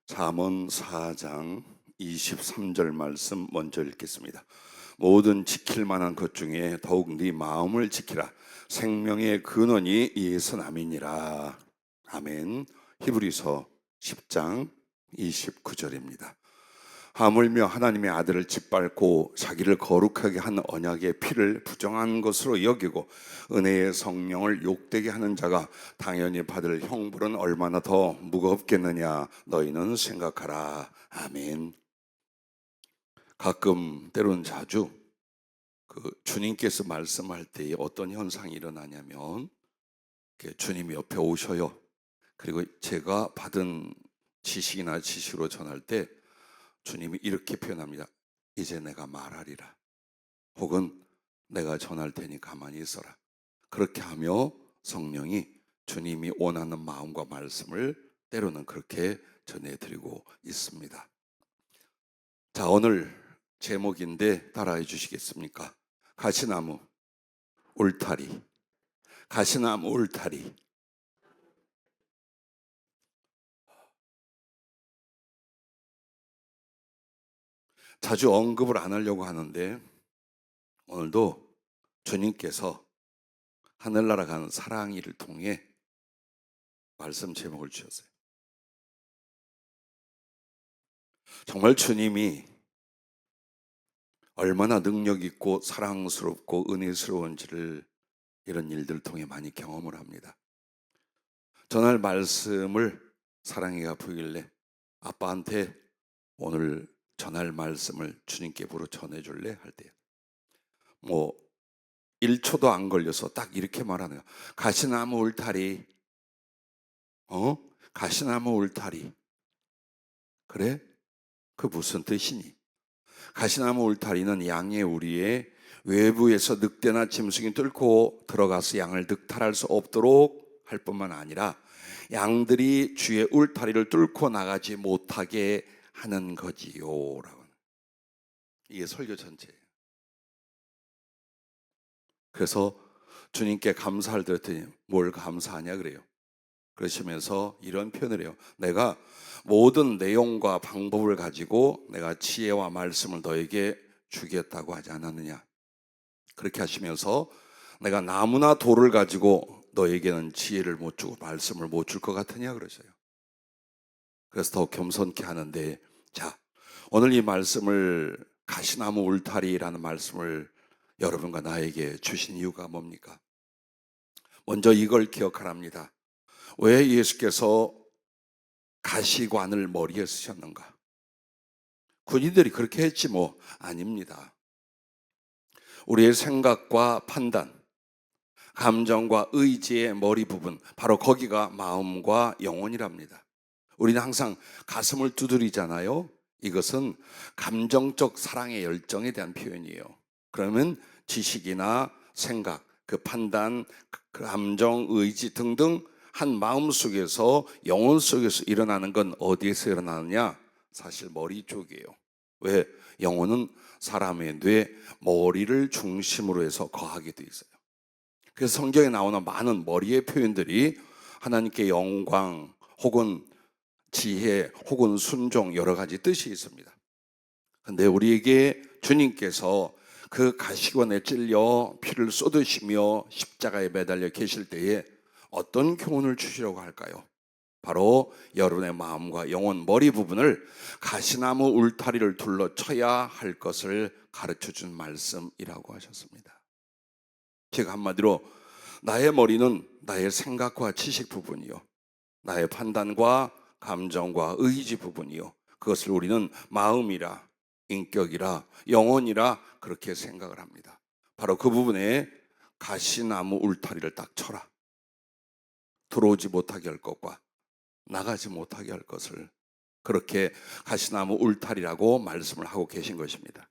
잠언 4장 23절 말씀 먼저 읽겠습니다. 모든 지킬 만한 것 중에 더욱 네 마음을 지키라. 생명의 근원이 이에서 남이니라. 아멘. 히브리서 10장 29절입니다. 하물며 하나님의 아들을 짓밟고 자기를 거룩하게 한 언약의 피를 부정한 것으로 여기고 은혜의 성령을 욕되게 하는 자가 당연히 받을 형벌은 얼마나 더 무겁겠느냐 너희는 생각하라. 아멘. 가끔 때로는 자주 주님께서 말씀할 때 어떤 현상이 일어나냐면 주님이 옆에 오셔요. 그리고 제가 받은 지식이나 지식으로 전할 때 주님이 이렇게 표현합니다. 이제 내가 말하리라. 혹은 내가 전할 테니 가만히 있어라. 그렇게 하며 성령이 주님이 원하는 마음과 말씀을 때로는 그렇게 전해드리고 있습니다. 자, 오늘 제목인데 따라해 주시겠습니까? 가시나무 울타리. 가시나무 울타리. 자주 언급을 안 하려고 하는데 오늘도 주님께서 하늘나라 가는 사랑이를 통해 말씀 제목을 주셨어요. 정말 주님이 얼마나 능력 있고 사랑스럽고 은혜스러운지를 이런 일들을 통해 많이 경험을 합니다. 전할 말씀을 사랑이가 보이길래 아빠한테 오늘 전할 말씀을 주님께 부로 전해줄래? 할 때 1초도 안 걸려서 딱 이렇게 말하네요. 가시나무 울타리. 가시나무 울타리. 그래? 그 무슨 뜻이니? 가시나무 울타리는 양의 우리의 외부에서 늑대나 짐승이 뚫고 들어가서 양을 늑탈할 수 없도록 할 뿐만 아니라 양들이 주의 울타리를 뚫고 나가지 못하게 하는 거지요. 라고. 이게 설교 전체예요. 그래서 주님께 감사를 드렸더니 뭘 감사하냐 그래요. 그러시면서 이런 표현을 해요. 내가 모든 내용과 방법을 가지고 내가 지혜와 말씀을 너에게 주겠다고 하지 않았느냐. 그렇게 하시면서 내가 나무나 돌을 가지고 너에게는 지혜를 못 주고 말씀을 못 줄 것 같으냐 그러셔요. 그래서 더 겸손케 하는데, 자, 오늘 이 말씀을 가시나무 울타리라는 말씀을 여러분과 나에게 주신 이유가 뭡니까? 먼저 이걸 기억하랍니다. 왜 예수께서 가시관을 머리에 쓰셨는가? 군인들이 그렇게 했지 뭐. 아닙니다. 우리의 생각과 판단, 감정과 의지의 머리 부분, 바로 거기가 마음과 영혼이랍니다. 우리는 항상 가슴을 두드리잖아요. 이것은 감정적 사랑의 열정에 대한 표현이에요. 그러면 지식이나 생각, 그 판단, 그 감정, 의지 등등 한 마음 속에서 영혼 속에서 일어나는 건 어디에서 일어나느냐? 사실 머리 쪽이에요. 왜? 영혼은 사람의 뇌, 머리를 중심으로 해서 거하게 돼 있어요. 그래서 성경에 나오는 많은 머리의 표현들이 하나님께 영광 혹은 지혜 혹은 순종 여러 가지 뜻이 있습니다. 근데 우리에게 주님께서 그 가시관에 찔려 피를 쏟으시며 십자가에 매달려 계실 때에 어떤 교훈을 주시려고 할까요? 바로 여러분의 마음과 영혼 머리 부분을 가시나무 울타리를 둘러 쳐야 할 것을 가르쳐 준 말씀이라고 하셨습니다. 즉 한마디로 나의 머리는 나의 생각과 지식 부분이요, 나의 판단과 감정과 의지 부분이요, 그것을 우리는 마음이라 인격이라 영혼이라 그렇게 생각을 합니다. 바로 그 부분에 가시나무 울타리를 딱 쳐라. 들어오지 못하게 할 것과 나가지 못하게 할 것을, 그렇게 가시나무 울타리라고 말씀을 하고 계신 것입니다.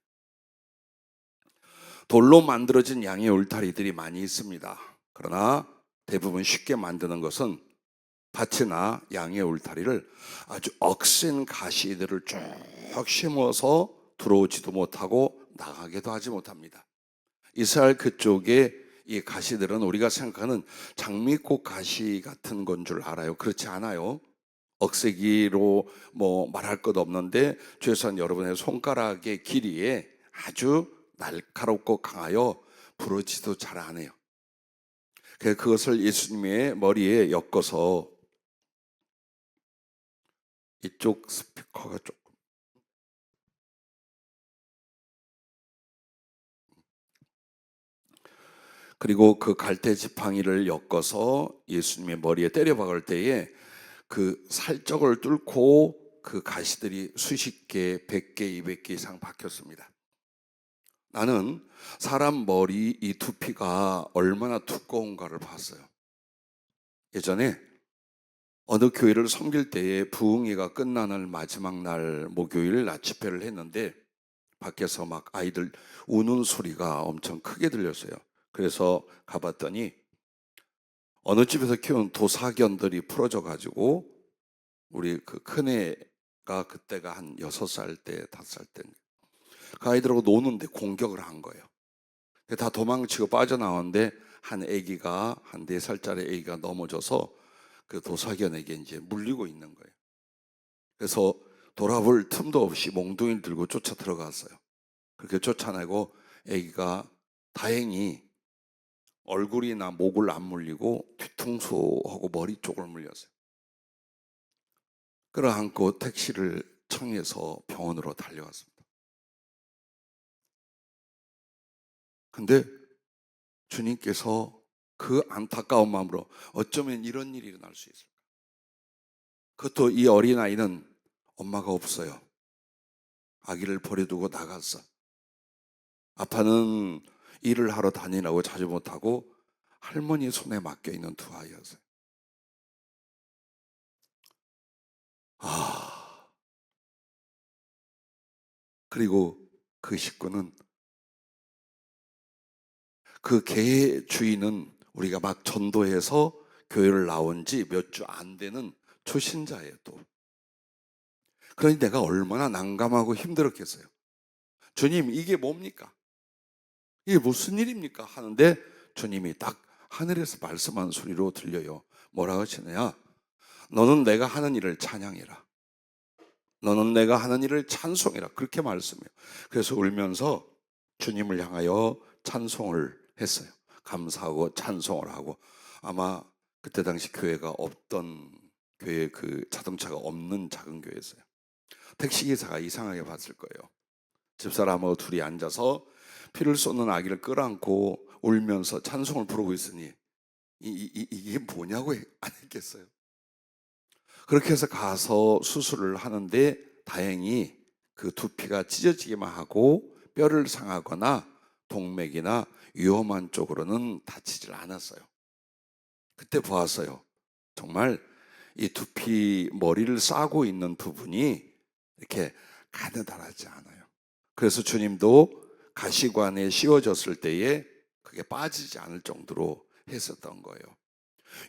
돌로 만들어진 양의 울타리들이 많이 있습니다. 그러나 대부분 쉽게 만드는 것은 밭이나 양의 울타리를 아주 억센 가시들을 쭉 심어서 들어오지도 못하고 나가게도 하지 못합니다. 이스라엘 그쪽에 이 가시들은 우리가 생각하는 장미꽃 가시 같은 건 줄 알아요. 그렇지 않아요. 억세기로 뭐 말할 것 없는데 죄송한 여러분의 손가락의 길이에 아주 날카롭고 강하여 부러지도 잘 안 해요. 그것을 예수님의 머리에 엮어서 이쪽 스피커가 조금 그리고 그 갈대 지팡이를 엮어서 예수님의 머리에 때려 박을 때에 그 살적을 뚫고 그 가시들이 수십 개, 100개, 200개 이상 박혔습니다. 나는 사람 머리 이 두피가 얼마나 두꺼운가를 봤어요. 예전에 어느 교회를 섬길 때에 부흥회가 끝나는 마지막 날 목요일 낮 집회를 했는데 밖에서 막 아이들 우는 소리가 엄청 크게 들렸어요. 그래서 가봤더니 어느 집에서 키운 도사견들이 풀어져 가지고 우리 그 큰애가 그때가 한 6살 때, 5살 때 그 아이들하고 노는데 공격을 한 거예요. 다 도망치고 빠져나왔는데 한 아기가 한 4살짜리 아기가 넘어져서 그 도사견에게 이제 물리고 있는 거예요. 그래서 돌아볼 틈도 없이 몽둥이를 들고 쫓아 들어갔어요. 그렇게 쫓아내고 아기가 다행히 얼굴이나 목을 안 물리고 뒤통수하고 머리 쪽을 물렸어요. 끌어안고 택시를 청해서 병원으로 달려갔습니다. 근데 주님께서 그 안타까운 마음으로 어쩌면 이런 일이 일어날 수 있을까? 그것도 이 어린아이는 엄마가 없어요. 아기를 버려두고 나갔어. 아빠는 일을 하러 다니라고 자주 못하고 할머니 손에 맡겨있는 두 아이였어요. 그리고 그 식구는 그 개 주인은 우리가 막 전도해서 교회를 나온 지 몇 주 안 되는 초신자예요 또. 그러니 내가 얼마나 난감하고 힘들었겠어요. 주님 이게 뭡니까? 이게 무슨 일입니까? 하는데 주님이 딱 하늘에서 말씀한 소리로 들려요. 뭐라고 하시느냐? 너는 내가 하는 일을 찬양해라. 너는 내가 하는 일을 찬송해라. 그렇게 말씀해요. 그래서 울면서 주님을 향하여 찬송을 했어요. 감사하고 찬송을 하고 아마 그때 당시 교회가 없던 교회 그 자동차가 없는 작은 교회였어요. 택시기사가 이상하게 봤을 거예요. 집사람하고 둘이 앉아서 피를 쏟는 아기를 끌어안고 울면서 찬송을 부르고 있으니 이게 뭐냐고 안 했겠어요. 그렇게 해서 가서 수술을 하는데 다행히 그 두피가 찢어지기만 하고 뼈를 상하거나 동맥이나 위험한 쪽으로는 다치질 않았어요. 그때 보았어요. 정말 이 두피 머리를 싸고 있는 부분이 이렇게 가느다랗지 않아요. 그래서 주님도 가시관에 씌워졌을 때에 그게 빠지지 않을 정도로 했었던 거예요.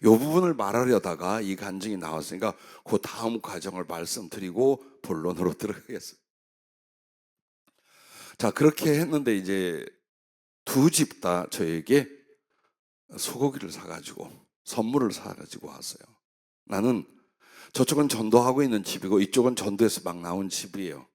이 부분을 말하려다가 이 간증이 나왔으니까 그 다음 과정을 말씀드리고 본론으로 들어가겠습니다. 자, 그렇게 했는데 이제 두 집 다 저에게 소고기를 사가지고 선물을 사가지고 왔어요. 나는 저쪽은 전도하고 있는 집이고 이쪽은 전도에서 막 나온 집이에요.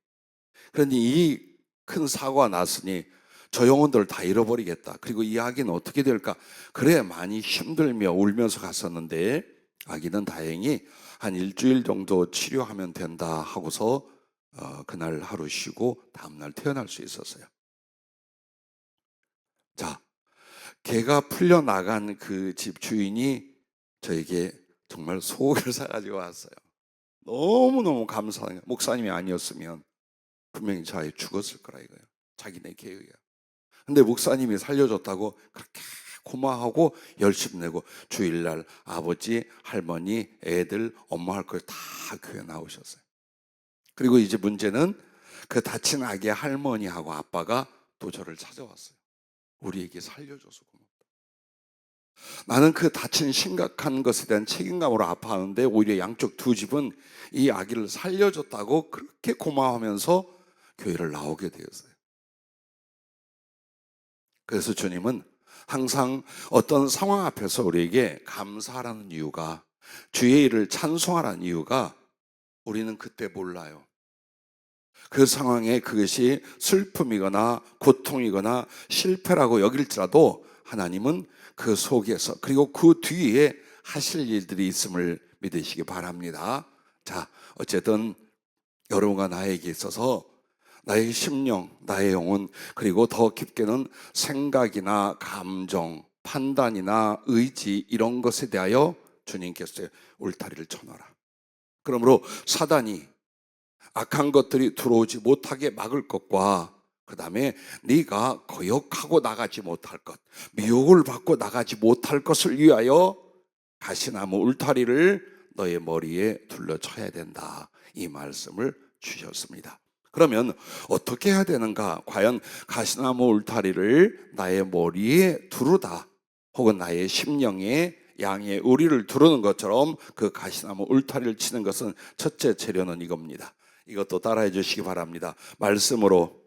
그러니 이 큰 사고가 났으니 저 영혼들을 다 잃어버리겠다. 그리고 이 아기는 어떻게 될까? 그래 많이 힘들며 울면서 갔었는데 아기는 다행히 한 일주일 정도 치료하면 된다 하고서 그날 하루 쉬고 다음날 태어날 수 있었어요. 자, 개가 풀려나간 그 집 주인이 저에게 정말 소고기를 사가지고 왔어요. 너무너무 감사해요. 목사님이 아니었으면 분명히 저 아이 죽었을 거라 이거예요. 자기네 개의야. 근데 목사님이 살려줬다고 그렇게 고마워하고 열심히 내고 주일날 아버지, 할머니, 애들, 엄마 할 걸 다 교회 나오셨어요. 그리고 이제 문제는 그 다친 아기의 할머니하고 아빠가 또 저를 찾아왔어요. 우리 애기 살려줘서 고맙다. 나는 그 다친 심각한 것에 대한 책임감으로 아파하는데 오히려 양쪽 두 집은 이 아기를 살려줬다고 그렇게 고마워하면서 교회를 나오게 되었어요. 그래서 주님은 항상 어떤 상황 앞에서 우리에게 감사하라는 이유가, 주의 일을 찬송하라는 이유가 우리는 그때 몰라요. 그 상황에 그것이 슬픔이거나 고통이거나 실패라고 여길지라도 하나님은 그 속에서 그리고 그 뒤에 하실 일들이 있음을 믿으시기 바랍니다. 자, 어쨌든 여러분과 나에게 있어서 나의 심령, 나의 영혼, 그리고 더 깊게는 생각이나 감정, 판단이나 의지 이런 것에 대하여 주님께서 울타리를 쳐놔라. 그러므로 사단이 악한 것들이 들어오지 못하게 막을 것과 그 다음에 네가 거역하고 나가지 못할 것, 미혹을 받고 나가지 못할 것을 위하여 가시나무 울타리를 너의 머리에 둘러쳐야 된다. 이 말씀을 주셨습니다. 그러면 어떻게 해야 되는가? 과연 가시나무 울타리를 나의 머리에 두르다 혹은 나의 심령에 양의 우리를 두르는 것처럼 그 가시나무 울타리를 치는 것은 첫째 재료는 이겁니다. 이것도 따라해 주시기 바랍니다. 말씀으로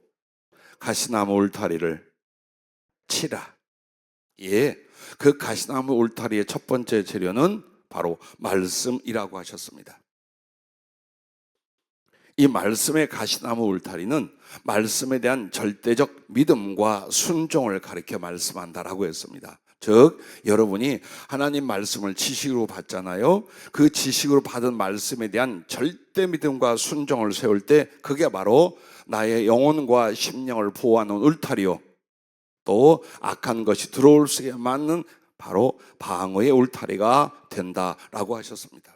가시나무 울타리를 치라. 예, 그 가시나무 울타리의 첫 번째 재료는 바로 말씀이라고 하셨습니다. 이 말씀의 가시나무 울타리는 말씀에 대한 절대적 믿음과 순종을 가리켜 말씀한다라고 했습니다. 즉 여러분이 하나님 말씀을 지식으로 받잖아요. 그 지식으로 받은 말씀에 대한 절대 믿음과 순종을 세울 때 그게 바로 나의 영혼과 심령을 보호하는 울타리요, 또 악한 것이 들어올 수에 맞는 바로 방어의 울타리가 된다라고 하셨습니다.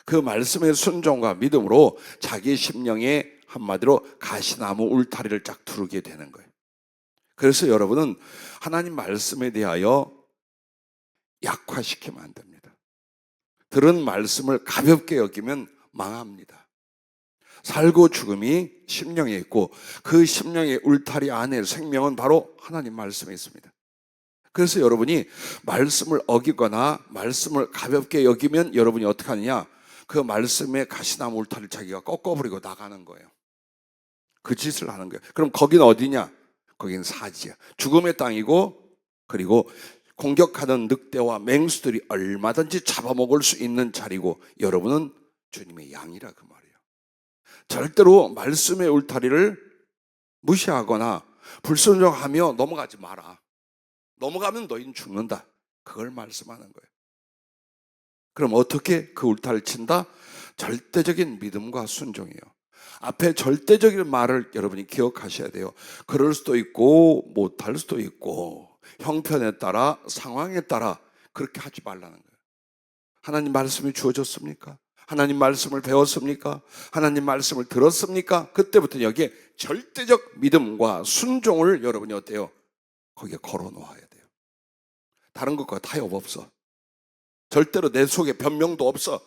그 말씀의 순종과 믿음으로 자기 심령에 한마디로 가시나무 울타리를 쫙 두르게 되는 거예요. 그래서 여러분은 하나님 말씀에 대하여 약화시키면 안 됩니다. 들은 말씀을 가볍게 여기면 망합니다. 살고 죽음이 심령에 있고 그 심령의 울타리 안에 생명은 바로 하나님 말씀에 있습니다. 그래서 여러분이 말씀을 어기거나 말씀을 가볍게 여기면 여러분이 어떻게 하느냐? 그 말씀의 가시나무 울타리를 자기가 꺾어버리고 나가는 거예요. 그 짓을 하는 거예요. 그럼 거긴 어디냐? 거긴 사지야. 죽음의 땅이고, 그리고 공격하는 늑대와 맹수들이 얼마든지 잡아먹을 수 있는 자리고, 여러분은 주님의 양이라 그 말이에요. 절대로 말씀의 울타리를 무시하거나 불순종하며 넘어가지 마라. 넘어가면 너희는 죽는다. 그걸 말씀하는 거예요. 그럼 어떻게 그 울타리를 친다? 절대적인 믿음과 순종이에요. 앞에 절대적인 말을 여러분이 기억하셔야 돼요. 그럴 수도 있고 못할 수도 있고 형편에 따라 상황에 따라 그렇게 하지 말라는 거예요. 하나님 말씀이 주어졌습니까? 하나님 말씀을 배웠습니까? 하나님 말씀을 들었습니까? 그때부터 여기에 절대적 믿음과 순종을 여러분이 어때요? 거기에 걸어 놓아야 돼요. 다른 것과 타협 없어. 절대로 내 속에 변명도 없어.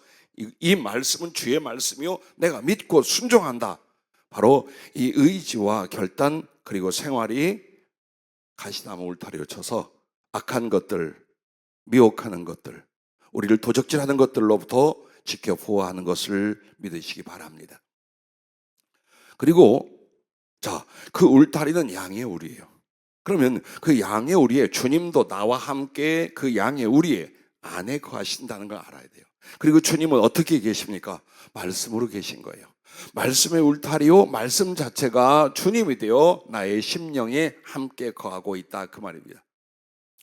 이 말씀은 주의 말씀이요, 내가 믿고 순종한다. 바로 이 의지와 결단 그리고 생활이 가시나무 울타리를 쳐서 악한 것들, 미혹하는 것들, 우리를 도적질하는 것들로부터 지켜 보호하는 것을 믿으시기 바랍니다. 그리고 자, 그 울타리는 양의 우리예요. 그러면 그 양의 우리에 주님도 나와 함께 그 양의 우리에 안에 거하신다는 걸 알아야 돼요. 그리고 주님은 어떻게 계십니까? 말씀으로 계신 거예요. 말씀의 울타리요, 말씀 자체가 주님이 되어 나의 심령에 함께 거하고 있다 그 말입니다.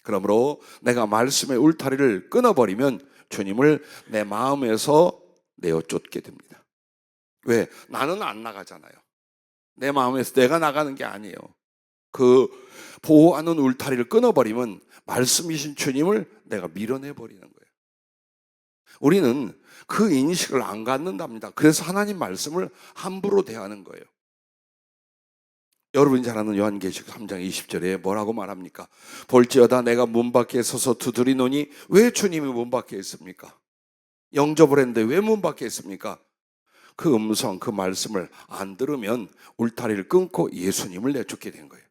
그러므로 내가 말씀의 울타리를 끊어버리면 주님을 내 마음에서 내어 쫓게 됩니다. 왜? 나는 안 나가잖아요. 내 마음에서 내가 나가는 게 아니에요. 그 보호하는 울타리를 끊어버리면 말씀이신 주님을 내가 밀어내버리는 거예요. 우리는 그 인식을 안 갖는답니다. 그래서 하나님 말씀을 함부로 대하는 거예요. 여러분이 잘 아는 요한계시록 3장 20절에 뭐라고 말합니까? 볼지어다 내가 문 밖에 서서 두드리노니 왜 주님이 문 밖에 있습니까? 영접을 했는데 왜 문 밖에 있습니까? 그 음성, 그 말씀을 안 들으면 울타리를 끊고 예수님을 내쫓게 된 거예요.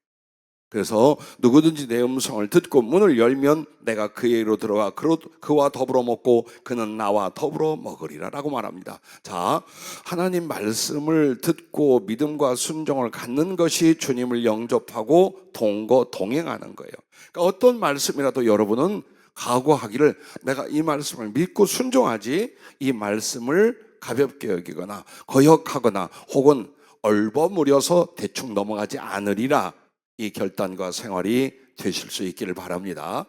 그래서 누구든지 내 음성을 듣고 문을 열면 내가 그에게로 들어가 그와 더불어 먹고 그는 나와 더불어 먹으리라 라고 말합니다. 자, 하나님 말씀을 듣고 믿음과 순종을 갖는 것이 주님을 영접하고 동행하는 거예요. 그러니까 어떤 말씀이라도 여러분은 각오하기를 내가 이 말씀을 믿고 순종하지 이 말씀을 가볍게 여기거나 거역하거나 혹은 얼버무려서 대충 넘어가지 않으리라, 이 결단과 생활이 되실 수 있기를 바랍니다.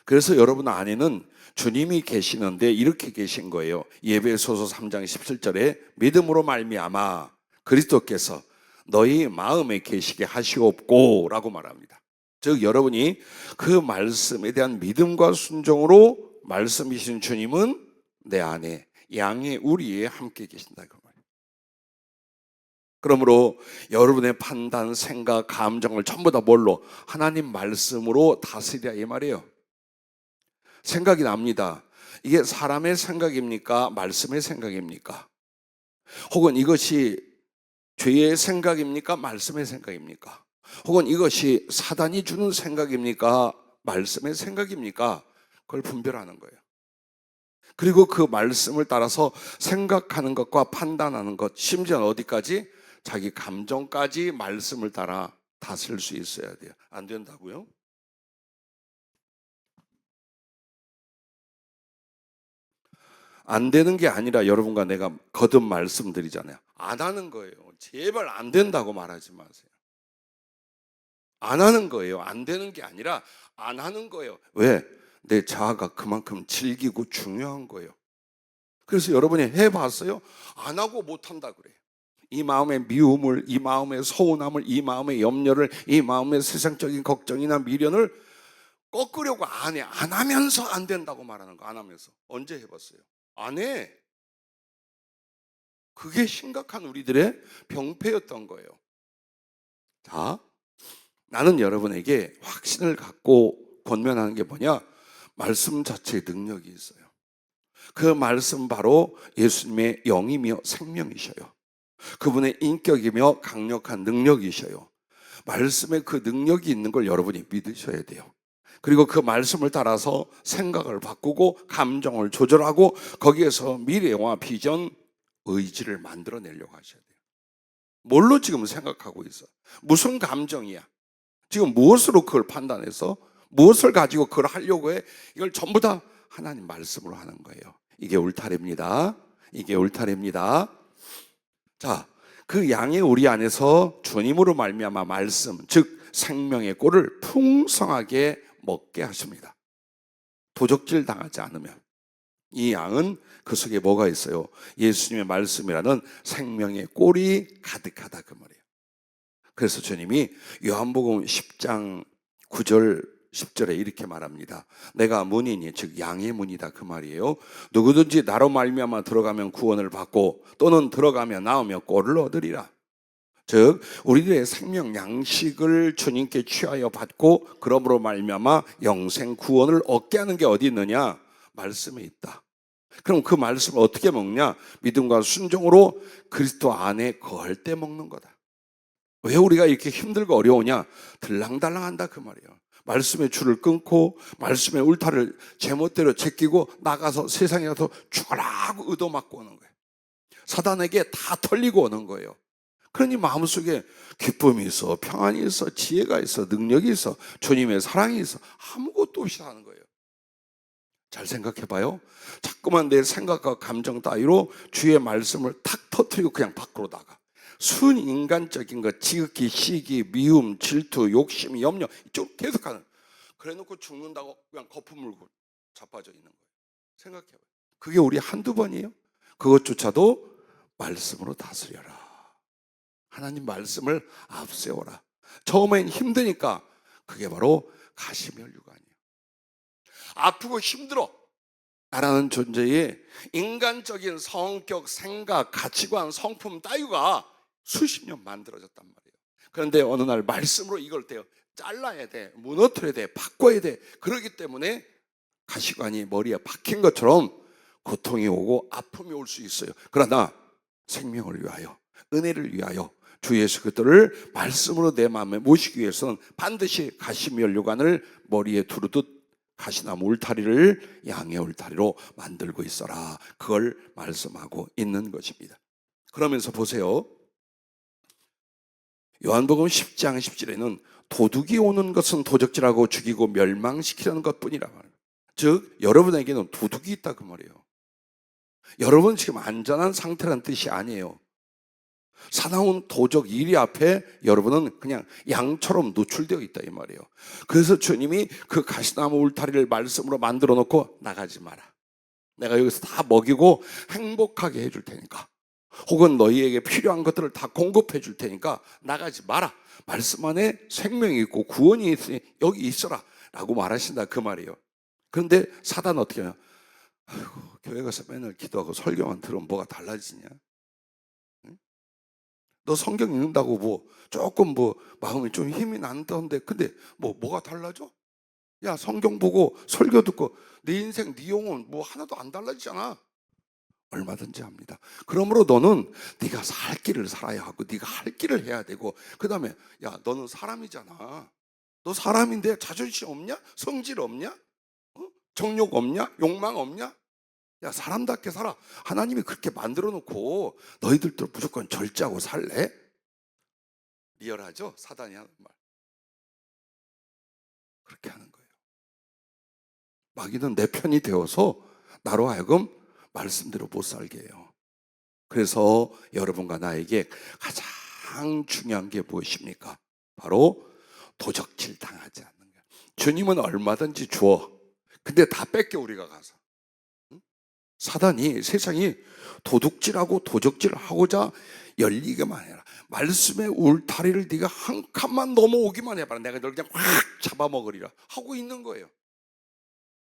그래서 여러분 안에는 주님이 계시는데 이렇게 계신 거예요. 에베소서 3장 17절에 믿음으로 말미암아 그리스도께서 너희 마음에 계시게 하시옵고 라고 말합니다. 즉 여러분이 그 말씀에 대한 믿음과 순종으로 말씀이신 주님은 내 안에 양의 우리에 함께 계신다 그 말이에요. 그러므로 여러분의 판단, 생각, 감정을 전부 다 뭘로? 하나님 말씀으로 다스리라 이 말이에요. 생각이 납니다. 이게 사람의 생각입니까? 말씀의 생각입니까? 혹은 이것이 죄의 생각입니까? 말씀의 생각입니까? 혹은 이것이 사단이 주는 생각입니까? 말씀의 생각입니까? 그걸 분별하는 거예요. 그리고 그 말씀을 따라서 생각하는 것과 판단하는 것, 심지어는 어디까지? 자기 감정까지 말씀을 따라 다스릴 수 있어야 돼요. 안 된다고요? 안 되는 게 아니라 여러분과 내가 거듭 말씀드리잖아요. 안 하는 거예요. 제발 안 된다고 말하지 마세요. 안 하는 거예요. 안 되는 게 아니라 안 하는 거예요. 왜? 내 자아가 그만큼 질기고 중요한 거예요. 그래서 여러분이 해봤어요? 안 하고 못한다 그래요. 이 마음의 미움을, 이 마음의 서운함을, 이 마음의 염려를, 이 마음의 세상적인 걱정이나 미련을 꺾으려고 안 해. 안 하면서 안 된다고 말하는 거. 안 하면서. 언제 해봤어요? 안 해. 그게 심각한 우리들의 병폐였던 거예요. 자, 나는 여러분에게 확신을 갖고 권면하는 게 뭐냐? 말씀 자체의 능력이 있어요. 그 말씀 바로 예수님의 영이며 생명이셔요. 그분의 인격이며 강력한 능력이셔요. 말씀에 그 능력이 있는 걸 여러분이 믿으셔야 돼요. 그리고 그 말씀을 따라서 생각을 바꾸고 감정을 조절하고 거기에서 미래와 비전, 의지를 만들어내려고 하셔야 돼요. 뭘로 지금 생각하고 있어? 무슨 감정이야? 지금 무엇으로 그걸 판단해서 무엇을 가지고 그걸 하려고 해? 이걸 전부 다 하나님 말씀으로 하는 거예요. 이게 울타리입니다. 이게 울타리입니다. 자, 그 양의 우리 안에서 주님으로 말미암아 말씀, 즉 생명의 꼴을 풍성하게 먹게 하십니다. 도적질 당하지 않으면. 이 양은 그 속에 뭐가 있어요? 예수님의 말씀이라는 생명의 꼴이 가득하다 그 말이에요. 그래서 주님이 요한복음 10장 9절 10절에 이렇게 말합니다. 내가 문이니 즉 양의 문이다 그 말이에요. 누구든지 나로 말미암아 들어가면 구원을 받고 또는 들어가며 나오며 꼴을 얻으리라. 즉 우리들의 생명 양식을 주님께 취하여 받고 그러므로 말미암아 영생 구원을 얻게 하는 게 어디 있느냐? 말씀에 있다. 그럼 그 말씀을 어떻게 먹냐? 믿음과 순종으로 그리스도 안에 거할 때 먹는 거다. 왜 우리가 이렇게 힘들고 어려우냐? 들랑달랑한다 그 말이에요. 말씀의 줄을 끊고 말씀의 울타리를 제멋대로 제끼고 나가서 세상에 가서 죽어라고 의도맞고 오는 거예요. 사단에게 다 털리고 오는 거예요. 그러니 마음속에 기쁨이 있어, 평안이 있어, 지혜가 있어, 능력이 있어, 주님의 사랑이 있어, 아무것도 없이 하는 거예요. 잘 생각해봐요. 자꾸만 내 생각과 감정 따위로 주의 말씀을 탁 터뜨리고 그냥 밖으로 나가. 순인간적인 것, 지극히, 시기, 미움, 질투, 욕심, 염려 이쪽 계속하는. 그래놓고 죽는다고 그냥 거품 물고 자빠져 있는 거예요. 생각해봐요. 그게 우리 한두 번이에요? 그것조차도 말씀으로 다스려라. 하나님 말씀을 앞세워라. 처음엔 힘드니까 그게 바로 가시면류관이에요. 아프고 힘들어 나라는 존재의 인간적인 성격, 생각, 가치관, 성품 따위가 수십 년 만들어졌단 말이에요. 그런데 어느 날 말씀으로 이걸 잘라야 돼, 무너뜨려야 돼, 바꿔야 돼. 그렇기 때문에 가시관이 머리에 박힌 것처럼 고통이 오고 아픔이 올 수 있어요. 그러나 생명을 위하여, 은혜를 위하여 주 예수 그리스도를 말씀으로 내 마음에 모시기 위해서는 반드시 가시면류관을 머리에 두르듯 가시나무 울타리를 양의 울타리로 만들고 있어라. 그걸 말씀하고 있는 것입니다. 그러면서 보세요. 요한복음 10장 10절에는 도둑이 오는 것은 도적질하고 죽이고 멸망시키려는 것뿐이라 말합니다. 즉 여러분에게는 도둑이 있다 그 말이에요. 여러분 지금 안전한 상태라는 뜻이 아니에요. 사나운 도적 이리 앞에 여러분은 그냥 양처럼 노출되어 있다 이 말이에요. 그래서 주님이 그 가시나무 울타리를 말씀으로 만들어 놓고 나가지 마라. 내가 여기서 다 먹이고 행복하게 해줄 테니까, 혹은 너희에게 필요한 것들을 다 공급해 줄 테니까 나가지 마라. 말씀 안에 생명이 있고 구원이 있으니 여기 있어라 라고 말하신다 그 말이에요. 그런데 사단 어떻게 하냐? 아이고, 교회 가서 맨날 기도하고 설교만 들으면 뭐가 달라지냐? 응? 너 성경 읽는다고 뭐 조금 뭐 마음이 좀 힘이 난다는데 근데 뭐가 달라져? 야, 성경 보고 설교 듣고 네 인생 네 영혼 뭐 하나도 안 달라지잖아. 얼마든지 합니다. 그러므로 너는 네가 살 길을 살아야 하고 네가 할 길을 해야 되고, 그 다음에 야, 너는 사람이잖아. 너 사람인데 자존심 없냐? 성질 없냐? 어? 정욕 없냐? 욕망 없냐? 야, 사람답게 살아. 하나님이 그렇게 만들어 놓고 너희들도 무조건 절제하고 살래? 리얼하죠? 사단이 하는 말. 그렇게 하는 거예요. 마귀는 내 편이 되어서 나로 하여금 말씀대로 못 살게 해요. 그래서 여러분과 나에게 가장 중요한 게 무엇입니까? 바로 도적질 당하지 않는 거예요. 주님은 얼마든지 주어. 근데 다 뺏겨 우리가 가서. 사단이, 세상이 도둑질하고 도적질하고자 열리게만 해라. 말씀의 울타리를 네가 한 칸만 넘어오기만 해봐라. 내가 널 그냥 확 잡아먹으리라 하고 있는 거예요.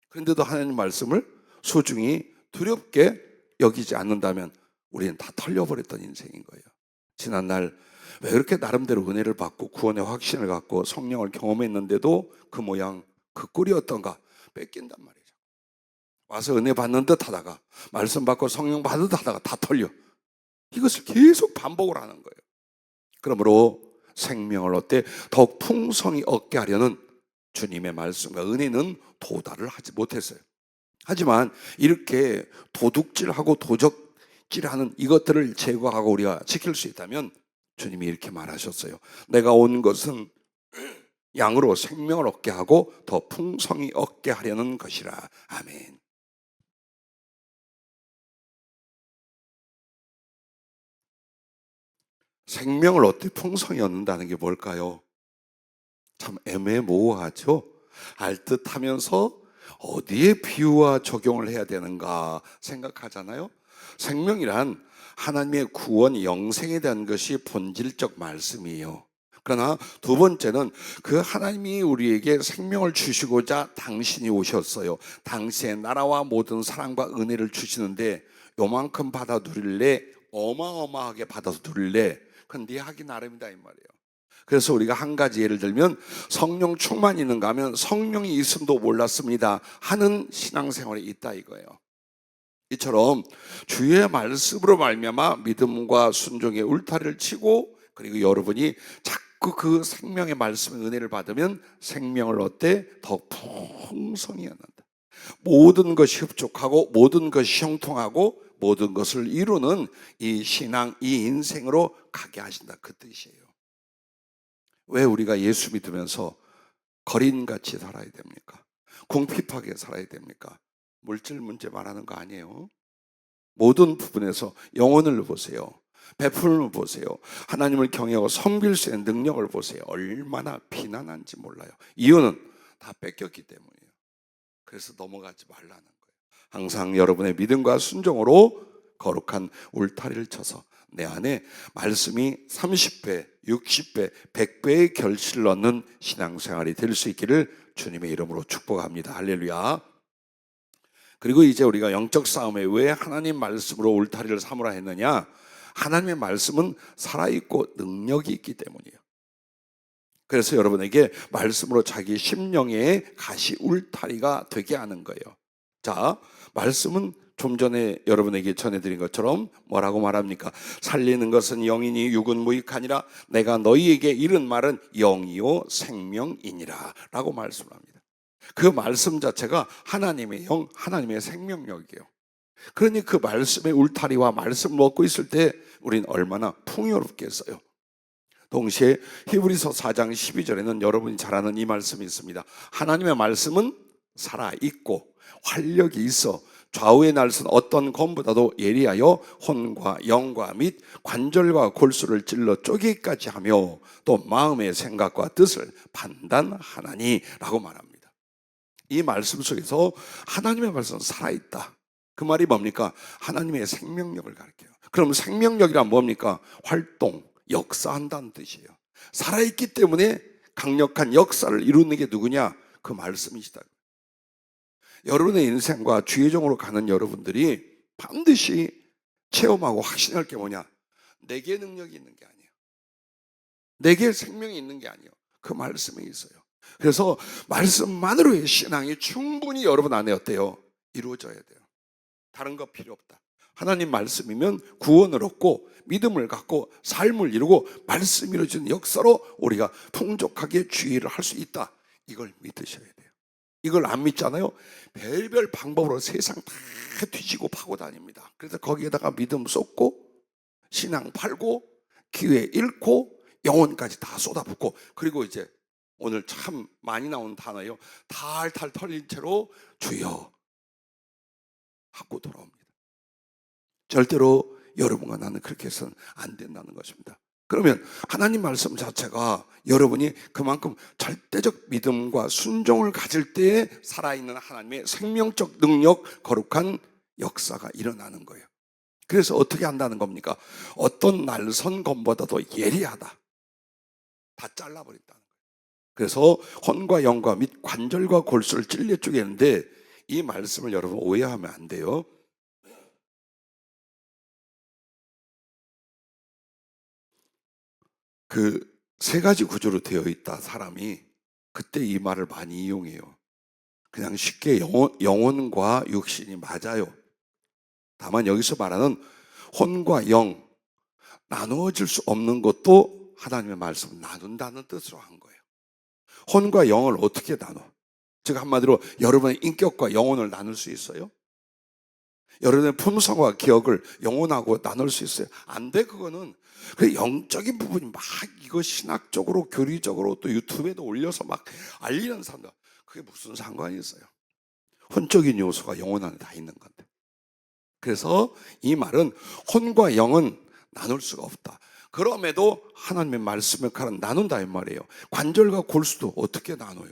그런데도 하나님 말씀을 소중히 두렵게 여기지 않는다면 우리는 다 털려버렸던 인생인 거예요. 지난날 왜 그렇게 나름대로 은혜를 받고 구원의 확신을 갖고 성령을 경험했는데도 그 모양 그 꼴이었던가? 뺏긴단 말이죠. 와서 은혜 받는 듯 하다가 말씀 받고 성령 받는 듯 하다가 다 털려. 이것을 계속 반복을 하는 거예요. 그러므로 생명을 얻되 더욱 풍성히 얻게 하려는 주님의 말씀과 은혜는 도달을 하지 못했어요. 하지만 이렇게 도둑질하고 도적질하는 이것들을 제거하고 우리가 지킬 수 있다면 주님이 이렇게 말하셨어요. 내가 온 것은 양으로 생명을 얻게 하고 더 풍성히 얻게 하려는 것이라. 아멘. 생명을 얻되 풍성히 얻는다는 게 뭘까요? 참 애매모호하죠? 알듯하면서 어디에 비유와 적용을 해야 되는가 생각하잖아요. 생명이란 하나님의 구원, 영생에 대한 것이 본질적 말씀이에요. 그러나 두 번째는 그 하나님이 우리에게 생명을 주시고자 당신이 오셨어요. 당신의 나라와 모든 사랑과 은혜를 주시는데 요만큼 받아 누릴래? 어마어마하게 받아서 누릴래? 그건 네 하기 나름이다 이 말이에요. 그래서 우리가 한 가지 예를 들면 성령 충만이 있는가 하면 성령이 있음도 몰랐습니다 하는 신앙생활이 있다 이거예요. 이처럼 주의 말씀으로 말미암아 믿음과 순종의 울타리를 치고, 그리고 여러분이 자꾸 그 생명의 말씀의 은혜를 받으면 생명을 얻되 더 풍성히 얻는다. 모든 것이 흡족하고 모든 것이 형통하고 모든 것을 이루는 이 신앙, 이 인생으로 가게 하신다 그 뜻이에요. 왜 우리가 예수 믿으면서 거린같이 살아야 됩니까? 궁핍하게 살아야 됩니까? 물질 문제 말하는 거 아니에요. 모든 부분에서 영혼을 보세요. 베풀음을 보세요. 하나님을 경외하고 섬길 수 있는 능력을 보세요. 얼마나 비난한지 몰라요. 이유는 다 뺏겼기 때문이에요. 그래서 넘어가지 말라는 거예요. 항상 여러분의 믿음과 순종으로 거룩한 울타리를 쳐서 내 안에 말씀이 30배, 60배, 100배의 결실을 얻는 신앙생활이 될 수 있기를 주님의 이름으로 축복합니다. 할렐루야. 그리고 이제 우리가 영적 싸움에 왜 하나님 말씀으로 울타리를 삼으라 했느냐? 하나님의 말씀은 살아있고 능력이 있기 때문이에요. 그래서 여러분에게 말씀으로 자기 심령의 가시 울타리가 되게 하는 거예요. 자, 말씀은 좀 전에 여러분에게 전해드린 것처럼 뭐라고 말합니까? 살리는 것은 영이니 육은 무익하니라. 내가 너희에게 이른 말은 영이요 생명이니라 라고 말씀을 합니다. 그 말씀 자체가 하나님의 영, 하나님의 생명력이에요. 그러니 그 말씀의 울타리와 말씀을 먹고 있을 때 우린 얼마나 풍요롭겠어요. 동시에 히브리서 4장 12절에는 여러분이 잘 아는 이 말씀이 있습니다. 하나님의 말씀은 살아있고 활력이 있어 좌우의 날선 어떤 검보다도 예리하여 혼과 영과 및 관절과 골수를 찔러 쪼개기까지 하며 또 마음의 생각과 뜻을 판단하나니 라고 말합니다. 이 말씀 속에서 하나님의 말씀은 살아있다. 그 말이 뭡니까? 하나님의 생명력을 가리켜요. 그럼 생명력이란 뭡니까? 활동, 역사한다는 뜻이에요. 살아있기 때문에 강력한 역사를 이루는 게 누구냐? 그 말씀이시다. 여러분의 인생과 주의종으로 가는 여러분들이 반드시 체험하고 확신할 게 뭐냐? 내게 능력이 있는 게 아니에요. 내게 생명이 있는 게 아니에요. 그 말씀에 있어요. 그래서 말씀만으로의 신앙이 충분히 여러분 안에 어때요? 이루어져야 돼요. 다른 거 필요 없다. 하나님 말씀이면 구원을 얻고 믿음을 갖고 삶을 이루고 말씀이 이루어지는 역사로 우리가 풍족하게 주의를 할 수 있다. 이걸 믿으셔야 돼요. 이걸 안 믿잖아요. 별별 방법으로 세상 다 뒤지고 파고 다닙니다. 그래서 거기에다가 믿음 쏟고 신앙 팔고 기회 잃고 영혼까지 다 쏟아붓고, 그리고 이제 오늘 참 많이 나온 단어예요. 탈탈 털린 채로 주여 하고 돌아옵니다. 절대로 여러분과 나는 그렇게 해서는 안 된다는 것입니다. 그러면 하나님 말씀 자체가 여러분이 그만큼 절대적 믿음과 순종을 가질 때에 살아있는 하나님의 생명적 능력, 거룩한 역사가 일어나는 거예요. 그래서 어떻게 한다는 겁니까? 어떤 날선 검보다도 예리하다. 다 잘라버린다는 거예요. 그래서 혼과 영과 및 관절과 골수를 찔려 쪼개는데, 이 말씀을 여러분 오해하면 안 돼요. 그 세 가지 구조로 되어 있다 사람이, 그때 이 말을 많이 이용해요. 그냥 쉽게 영혼과 육신이 맞아요. 다만 여기서 말하는 혼과 영, 나누어질 수 없는 것도 하나님의 말씀을 나눈다는 뜻으로 한 거예요. 혼과 영을 어떻게 나눠? 즉 한마디로 여러분의 인격과 영혼을 나눌 수 있어요? 여러분의 품성과 기억을 영혼하고 나눌 수 있어요? 안 돼. 그거는 그 영적인 부분이 막 이거 신학적으로 교리적으로 또 유튜브에도 올려서 막 알리는 사람들, 그게 무슨 상관이 있어요? 혼적인 요소가 영혼 안에 다 있는 건데. 그래서 이 말은 혼과 영은 나눌 수가 없다. 그럼에도 하나님의 말씀을 나눈다 이 말이에요. 관절과 골수도 어떻게 나눠요?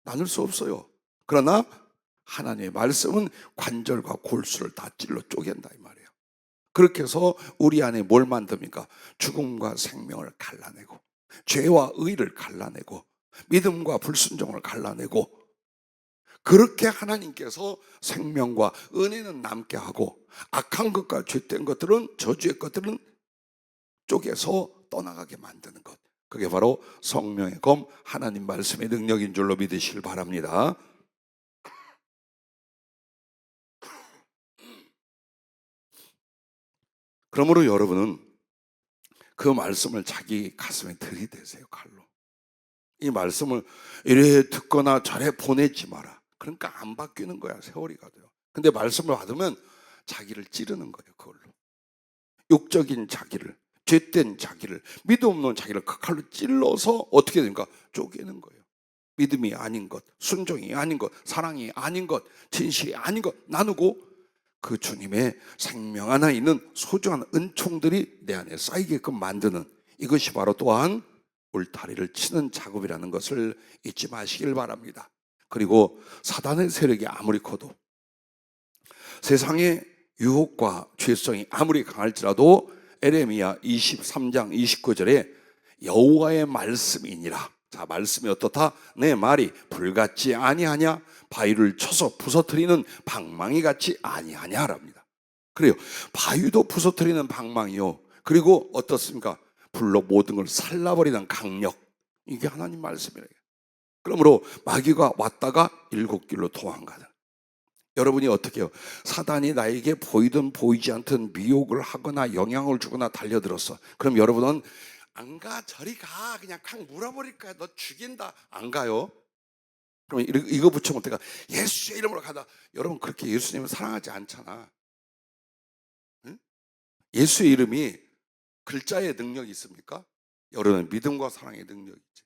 나눌 수 없어요. 그러나 하나님의 말씀은 관절과 골수를 다 찔러 쪼갠다 이 말이에요. 그렇게 해서 우리 안에 뭘 만듭니까? 죽음과 생명을 갈라내고, 죄와 의를 갈라내고, 믿음과 불순종을 갈라내고, 그렇게 하나님께서 생명과 은혜는 남게 하고 악한 것과 죄된 것들은, 저주의 것들은 쪼개서 떠나가게 만드는 것, 그게 바로 성령의 검, 하나님 말씀의 능력인 줄로 믿으시길 바랍니다. 그러므로 여러분은 그 말씀을 자기 가슴에 들이대세요. 칼로. 이 말씀을 이래 듣거나 저래 보내지 마라. 그러니까 안 바뀌는 거야. 세월이 가도요. 근데 말씀을 받으면 자기를 찌르는 거예요. 그걸로. 육적인 자기를, 죄된 자기를, 믿음 없는 자기를 그 칼로 찔러서 어떻게 됩니까? 쪼개는 거예요. 믿음이 아닌 것, 순종이 아닌 것, 사랑이 아닌 것, 진실이 아닌 것 나누고, 그 주님의 생명 안에 있는 소중한 은총들이 내 안에 쌓이게끔 만드는, 이것이 바로 또한 울타리를 치는 작업이라는 것을 잊지 마시길 바랍니다. 그리고 사단의 세력이 아무리 커도, 세상의 유혹과 죄성이 아무리 강할지라도 에레미야 23장 29절에 여호와의 말씀이니라. 자, 말씀이 어떻다? 내 말이 불같지 아니하냐? 바위를 쳐서 부서뜨리는 방망이 같지 아니하냐랍니다. 그래요. 바위도 부서뜨리는 방망이요. 그리고 어떻습니까? 불로 모든 걸 살라버리는 강력. 이게 하나님 말씀이래요. 그러므로 마귀가 왔다가 일곱 길로 도망가는. 여러분이 어떻게 해요? 사단이 나에게 보이든 보이지 않든 미혹을 하거나 영향을 주거나 달려들었어. 그럼 여러분은 안 가, 저리 가, 그냥 칵 물어버릴 거야, 너 죽인다. 안 가요? 그럼 이거 붙이면 어떡해? 예수의 이름으로 가다. 여러분 그렇게 예수님을 사랑하지 않잖아. 응? 예수의 이름이 글자의 능력이 있습니까? 여러분 믿음과 사랑의 능력이 있지.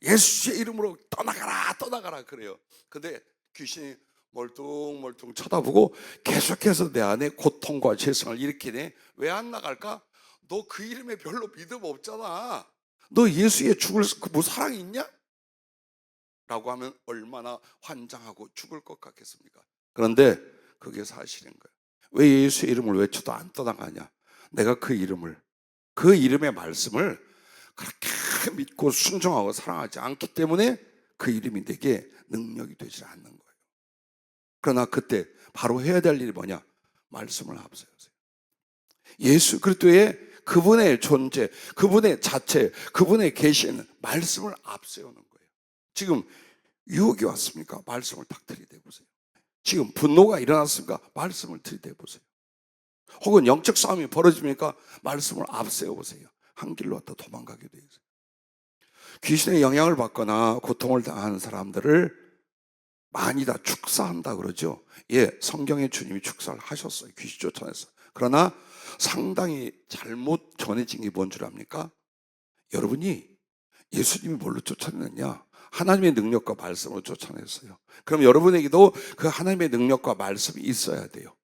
예수의 이름으로 떠나가라, 떠나가라 그래요. 근데 귀신이 멀뚱멀뚱 쳐다보고 계속해서 내 안에 고통과 죄성을 일으키네. 왜 안 나갈까? 너 그 이름에 별로 믿음 없잖아. 너 예수의 죽을 뭐 사랑이 있냐? 라고 하면 얼마나 환장하고 죽을 것 같겠습니까? 그런데 그게 사실인 거예요. 왜 예수의 이름을 외쳐도 안 떠나가냐? 내가 그 이름을, 그 이름의 말씀을 그렇게 믿고 순종하고 사랑하지 않기 때문에 그 이름이 내게 능력이 되지 않는 거예요. 그러나 그때 바로 해야 될 일이 뭐냐? 말씀을 앞세우세요. 예수 그리스도의 그분의 존재, 그분의 자체, 그분의 계시는 말씀을 앞세우는 거예요. 지금 유혹이 왔습니까? 말씀을 딱 들이대보세요. 지금 분노가 일어났습니까? 말씀을 들이대보세요. 혹은 영적 싸움이 벌어집니까? 말씀을 앞세워보세요. 한 길로 왔다 도망가게 되어 있어요. 귀신의 영향을 받거나 고통을 당하는 사람들을 많이 다 축사한다 그러죠. 예, 성경에 주님이 축사를 하셨어요. 귀신 쫓아내서. 그러나 상당히 잘못 전해진 게 뭔 줄 압니까? 여러분이 예수님이 뭘로 쫓아냈느냐? 하나님의 능력과 말씀으로 쫓아냈어요. 그럼 여러분에게도 그 하나님의 능력과 말씀이 있어야 돼요.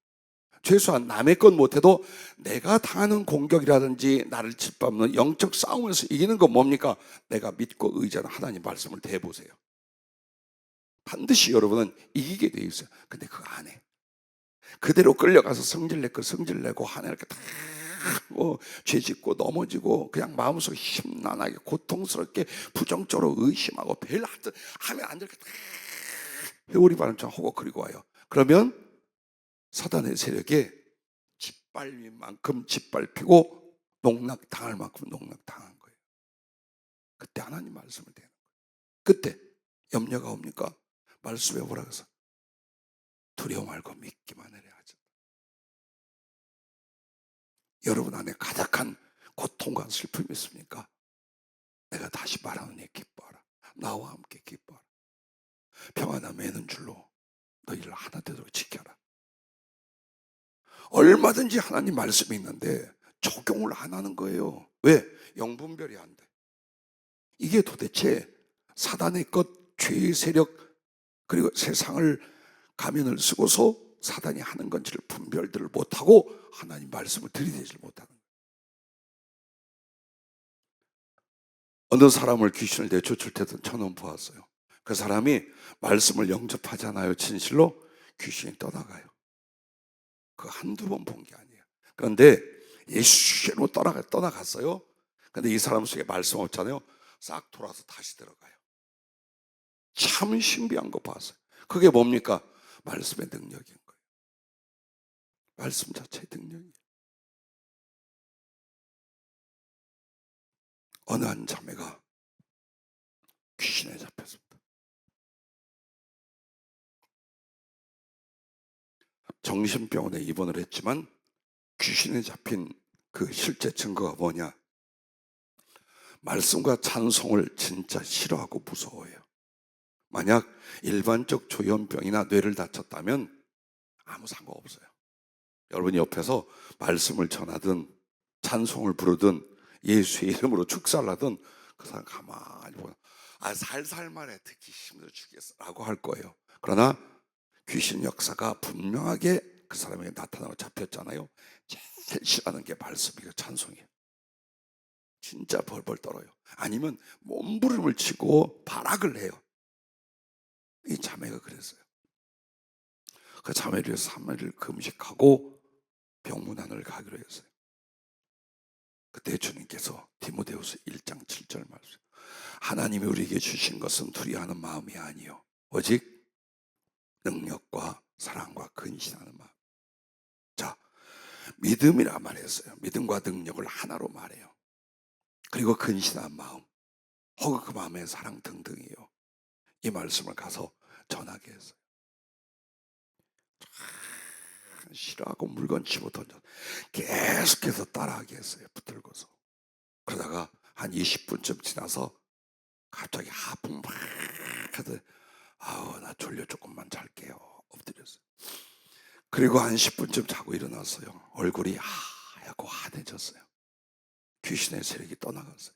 최소한 남의 것 못해도 내가 당하는 공격이라든지 나를 짓밟는 영적 싸움에서 이기는 건 뭡니까? 내가 믿고 의지하는 하나님 말씀을 대보세요. 반드시 여러분은 이기게 돼 있어요. 근데 그거 안 해. 그대로 끌려가서 성질내고 하나님께 다 죄짓고 넘어지고 그냥 마음속에 심란하게 고통스럽게 부정적으로 의심하고 별 하면 안 될 게 다 회오리 바람처럼 하고 그리고 와요. 그러면 사단의 세력에 짓밟을 만큼 짓밟히고 농락당할 만큼 농락당한 거예요. 그때 하나님 말씀을 대는 거예요. 그때 염려가 옵니까? 말씀에 뭐라 그래서 두려워 말고 믿기만 해야 하죠. 여러분 안에 가득한 고통과 슬픔이 있습니까? 내가 다시 말하노니 기뻐하라. 나와 함께 기뻐하라. 평안함 매는 줄로 너희를 하나 되도록 지켜라. 얼마든지 하나님 말씀이 있는데 적용을 안 하는 거예요. 왜? 영분별이 안 돼. 이게 도대체 사단의 것, 죄의 세력, 그리고 세상을 가면을 쓰고서 사단이 하는 건지를 분별들을 못하고 하나님 말씀을 들이대지 못하는 거예요. 어느 사람을 귀신을 내쫓을 때도 저는 보았어요. 그 사람이 말씀을 영접하잖아요. 진실로 귀신이 떠나가요. 그 한두 번 본 게 아니에요. 그런데 예수로 떠나갔어요. 근데 이 사람 속에 말씀 없잖아요. 싹 돌아서 다시 들어가요. 참 신비한 거 봤어요. 그게 뭡니까? 말씀의 능력인 거예요. 말씀 자체의 능력이에요. 어느 한 자매가 귀신에 잡혔습니다. 정신병원에 입원을 했지만 귀신에 잡힌 그 실제 증거가 뭐냐? 말씀과 찬송을 진짜 싫어하고 무서워해요. 만약 일반적 조현병이나 뇌를 다쳤다면 아무 상관없어요. 여러분이 옆에서 말씀을 전하든 찬송을 부르든 예수의 이름으로 축사를 하든 그 사람 가만히 보고 살살만 해 듣기 힘들어 죽겠어 라고 할 거예요. 그러나 귀신 역사가 분명하게 그 사람에게 나타나고 잡혔잖아요. 제일 싫어하는 게 말씀이고 찬송이에요. 진짜 벌벌 떨어요. 아니면 몸부림을 치고 발악을 해요. 이 자매가 그랬어요. 그 자매를 위해서 3일을 금식하고 병문안을 가기로 했어요. 그때 주님께서 디모데후서 1장 7절 말씀, 하나님이 우리에게 주신 것은 두려워하는 마음이 아니요 오직 능력과 사랑과 근신하는 마음. 자, 믿음이라 말했어요. 믿음과 능력을 하나로 말해요. 그리고 근신한 마음, 혹은 그 마음의 사랑 등등이요. 이 말씀을 가서 전하게 했어요. 싫어하고 물건 집어 던져 계속해서 따라하게 했어요. 붙들고서. 그러다가 한 20분쯤 지나서 갑자기 하품 막 하더니 아우 나 졸려 조금만 잘게요. 엎드렸어요. 그리고 한 10분쯤 자고 일어났어요. 얼굴이 하얗고 환해졌어요. 귀신의 세력이 떠나갔어요.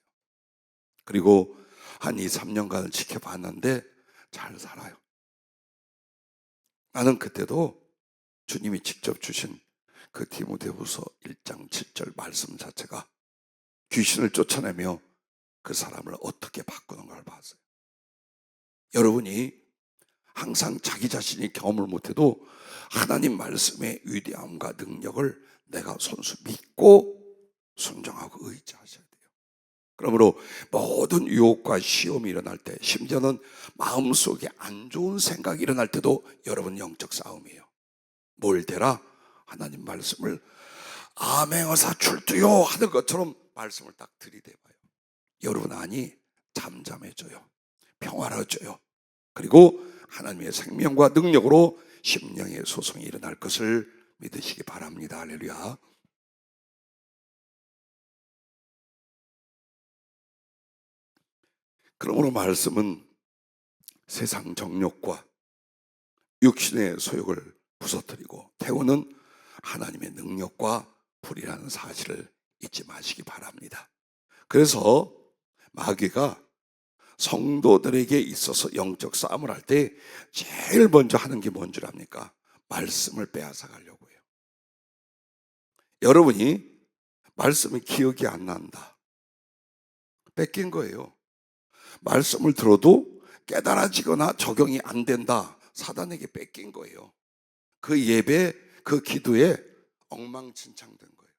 그리고 한 2, 3년간을 지켜봤는데 잘 살아요. 나는 그때도 주님이 직접 주신 그 디모데후서 1장 7절 말씀 자체가 귀신을 쫓아내며 그 사람을 어떻게 바꾸는 걸 봤어요. 여러분이 항상 자기 자신이 경험을 못해도 하나님 말씀의 위대함과 능력을 내가 손수 믿고 순종하고 의지하셔야 돼요. 그러므로 모든 유혹과 시험이 일어날 때, 심지어는 마음속에 안 좋은 생각이 일어날 때도 여러분 영적 싸움이에요. 뭘 대라? 하나님 말씀을 아멘어사 출두요 하는 것처럼 말씀을 딱 들이대봐요. 여러분 안이 잠잠해져요. 평화로워져요. 그리고 하나님의 생명과 능력으로 심령의 소송이 일어날 것을 믿으시기 바랍니다. 할렐루야. 그러므로 말씀은 세상 정욕과 육신의 소욕을 부서뜨리고 태우는 하나님의 능력과 불이라는 사실을 잊지 마시기 바랍니다. 그래서 마귀가 성도들에게 있어서 영적 싸움을 할 때 제일 먼저 하는 게 뭔 줄 압니까? 말씀을 빼앗아 가려고 해요. 여러분이 말씀이 기억이 안 난다, 뺏긴 거예요. 말씀을 들어도 깨달아지거나 적용이 안 된다, 사단에게 뺏긴 거예요. 그 예배, 그 기도에 엉망진창된 거예요.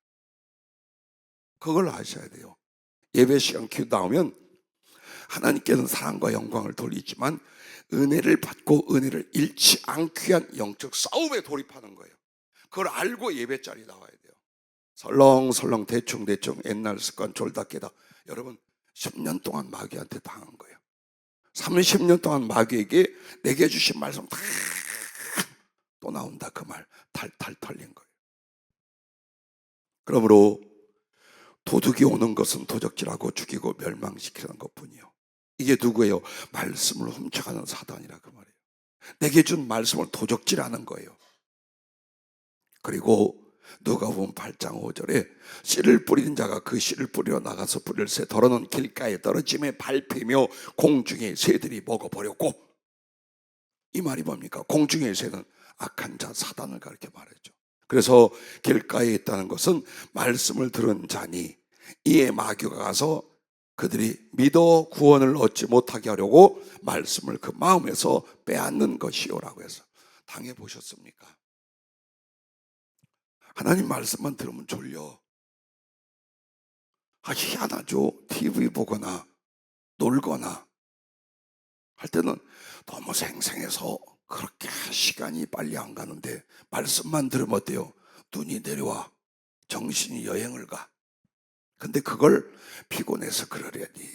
그걸 아셔야 돼요. 예배 시간 기도 나오면 하나님께는 사랑과 영광을 돌리지만 은혜를 받고 은혜를 잃지 않기 위한 영적 싸움에 돌입하는 거예요. 그걸 알고 예배 자리 나와야 돼요. 설렁설렁 대충 옛날 습관 졸다 깨다. 여러분 10년 동안 마귀한테 당한 거예요. 30년 동안 마귀에게 내게 주신 말씀 다 또 나온다, 그 말 탈탈 털린 거예요. 그러므로 도둑이 오는 것은 도적질하고 죽이고 멸망시키는 것뿐이요. 이게 누구예요? 말씀을 훔쳐가는 사단이라 그 말이에요. 내게 준 말씀을 도적질하는 거예요. 그리고 누가복음 8장 5절에 씨를 뿌리는 자가 그 씨를 뿌리러 나가서 뿌리를 새 더러는 길가에 떨어짐에 밟히며 공중의 새들이 먹어버렸고, 이 말이 뭡니까? 공중의 새는 악한 자 사단을 가르쳐 말했죠. 그래서 길가에 있다는 것은 말씀을 들은 자니 이에 마귀가 가서 그들이 믿어 구원을 얻지 못하게 하려고 말씀을 그 마음에서 빼앗는 것이요라고 해서 당해보셨습니까? 하나님 말씀만 들으면 졸려. 희한하죠. TV 보거나 놀거나 할 때는 너무 생생해서 그렇게 시간이 빨리 안 가는데 말씀만 들으면 어때요? 눈이 내려와, 정신이 여행을 가. 근데 그걸 피곤해서 그러려니,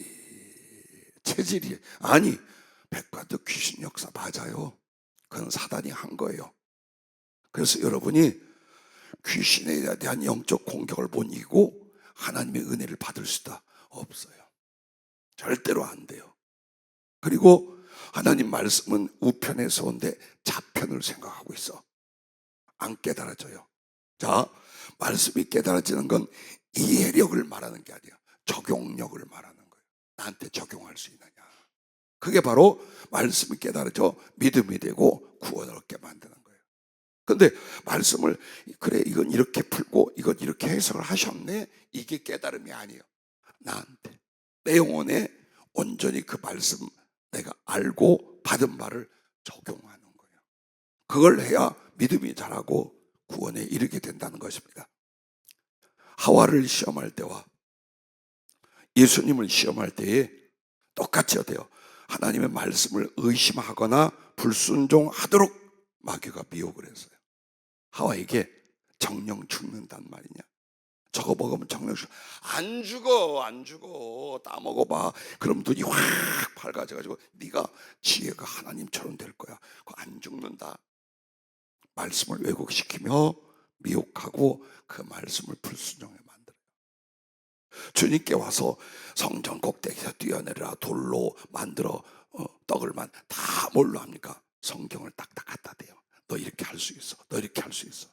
체질이 아니, 백과도 귀신 역사 맞아요. 그건 사단이 한 거예요. 그래서 여러분이 귀신에 대한 영적 공격을 못 이기고 하나님의 은혜를 받을 수가 없어요. 절대로 안 돼요. 그리고 하나님 말씀은 우편에서 온데 좌편을 생각하고 있어. 안 깨달아져요. 자, 말씀이 깨달아지는 건 이해력을 말하는 게 아니야. 적용력을 말하는 거예요. 나한테 적용할 수 있느냐. 그게 바로 말씀이 깨달아져 믿음이 되고 구원을 얻게 만드는 거예요. 근데 말씀을 그래 이건 이렇게 풀고 이건 이렇게 해석을 하셨네, 이게 깨달음이 아니에요. 나한테, 내 영혼에 온전히 그 말씀 내가 알고 받은 말을 적용하는 거예요. 그걸 해야 믿음이 자라고 구원에 이르게 된다는 것입니다. 하와를 시험할 때와 예수님을 시험할 때에 똑같이 어때요? 하나님의 말씀을 의심하거나 불순종하도록 마귀가 미혹을 했어요. 하와에게 정령 죽는단 말이냐? 저거 먹으면 정령 죽어. 안 죽어, 안 죽어. 따먹어봐. 그럼 눈이 확 밝아져가지고 네가 지혜가 하나님처럼 될 거야. 그거 안 죽는다. 말씀을 왜곡시키며 미혹하고 그 말씀을 불순종해 만들어요. 주님께 와서 성전 꼭대기에서 뛰어내려라, 돌로 만들어 떡을만 다 뭘로 합니까? 성경을 딱딱 갖다 대요. 너 이렇게 할 수 있어. 너 이렇게 할 수 있어.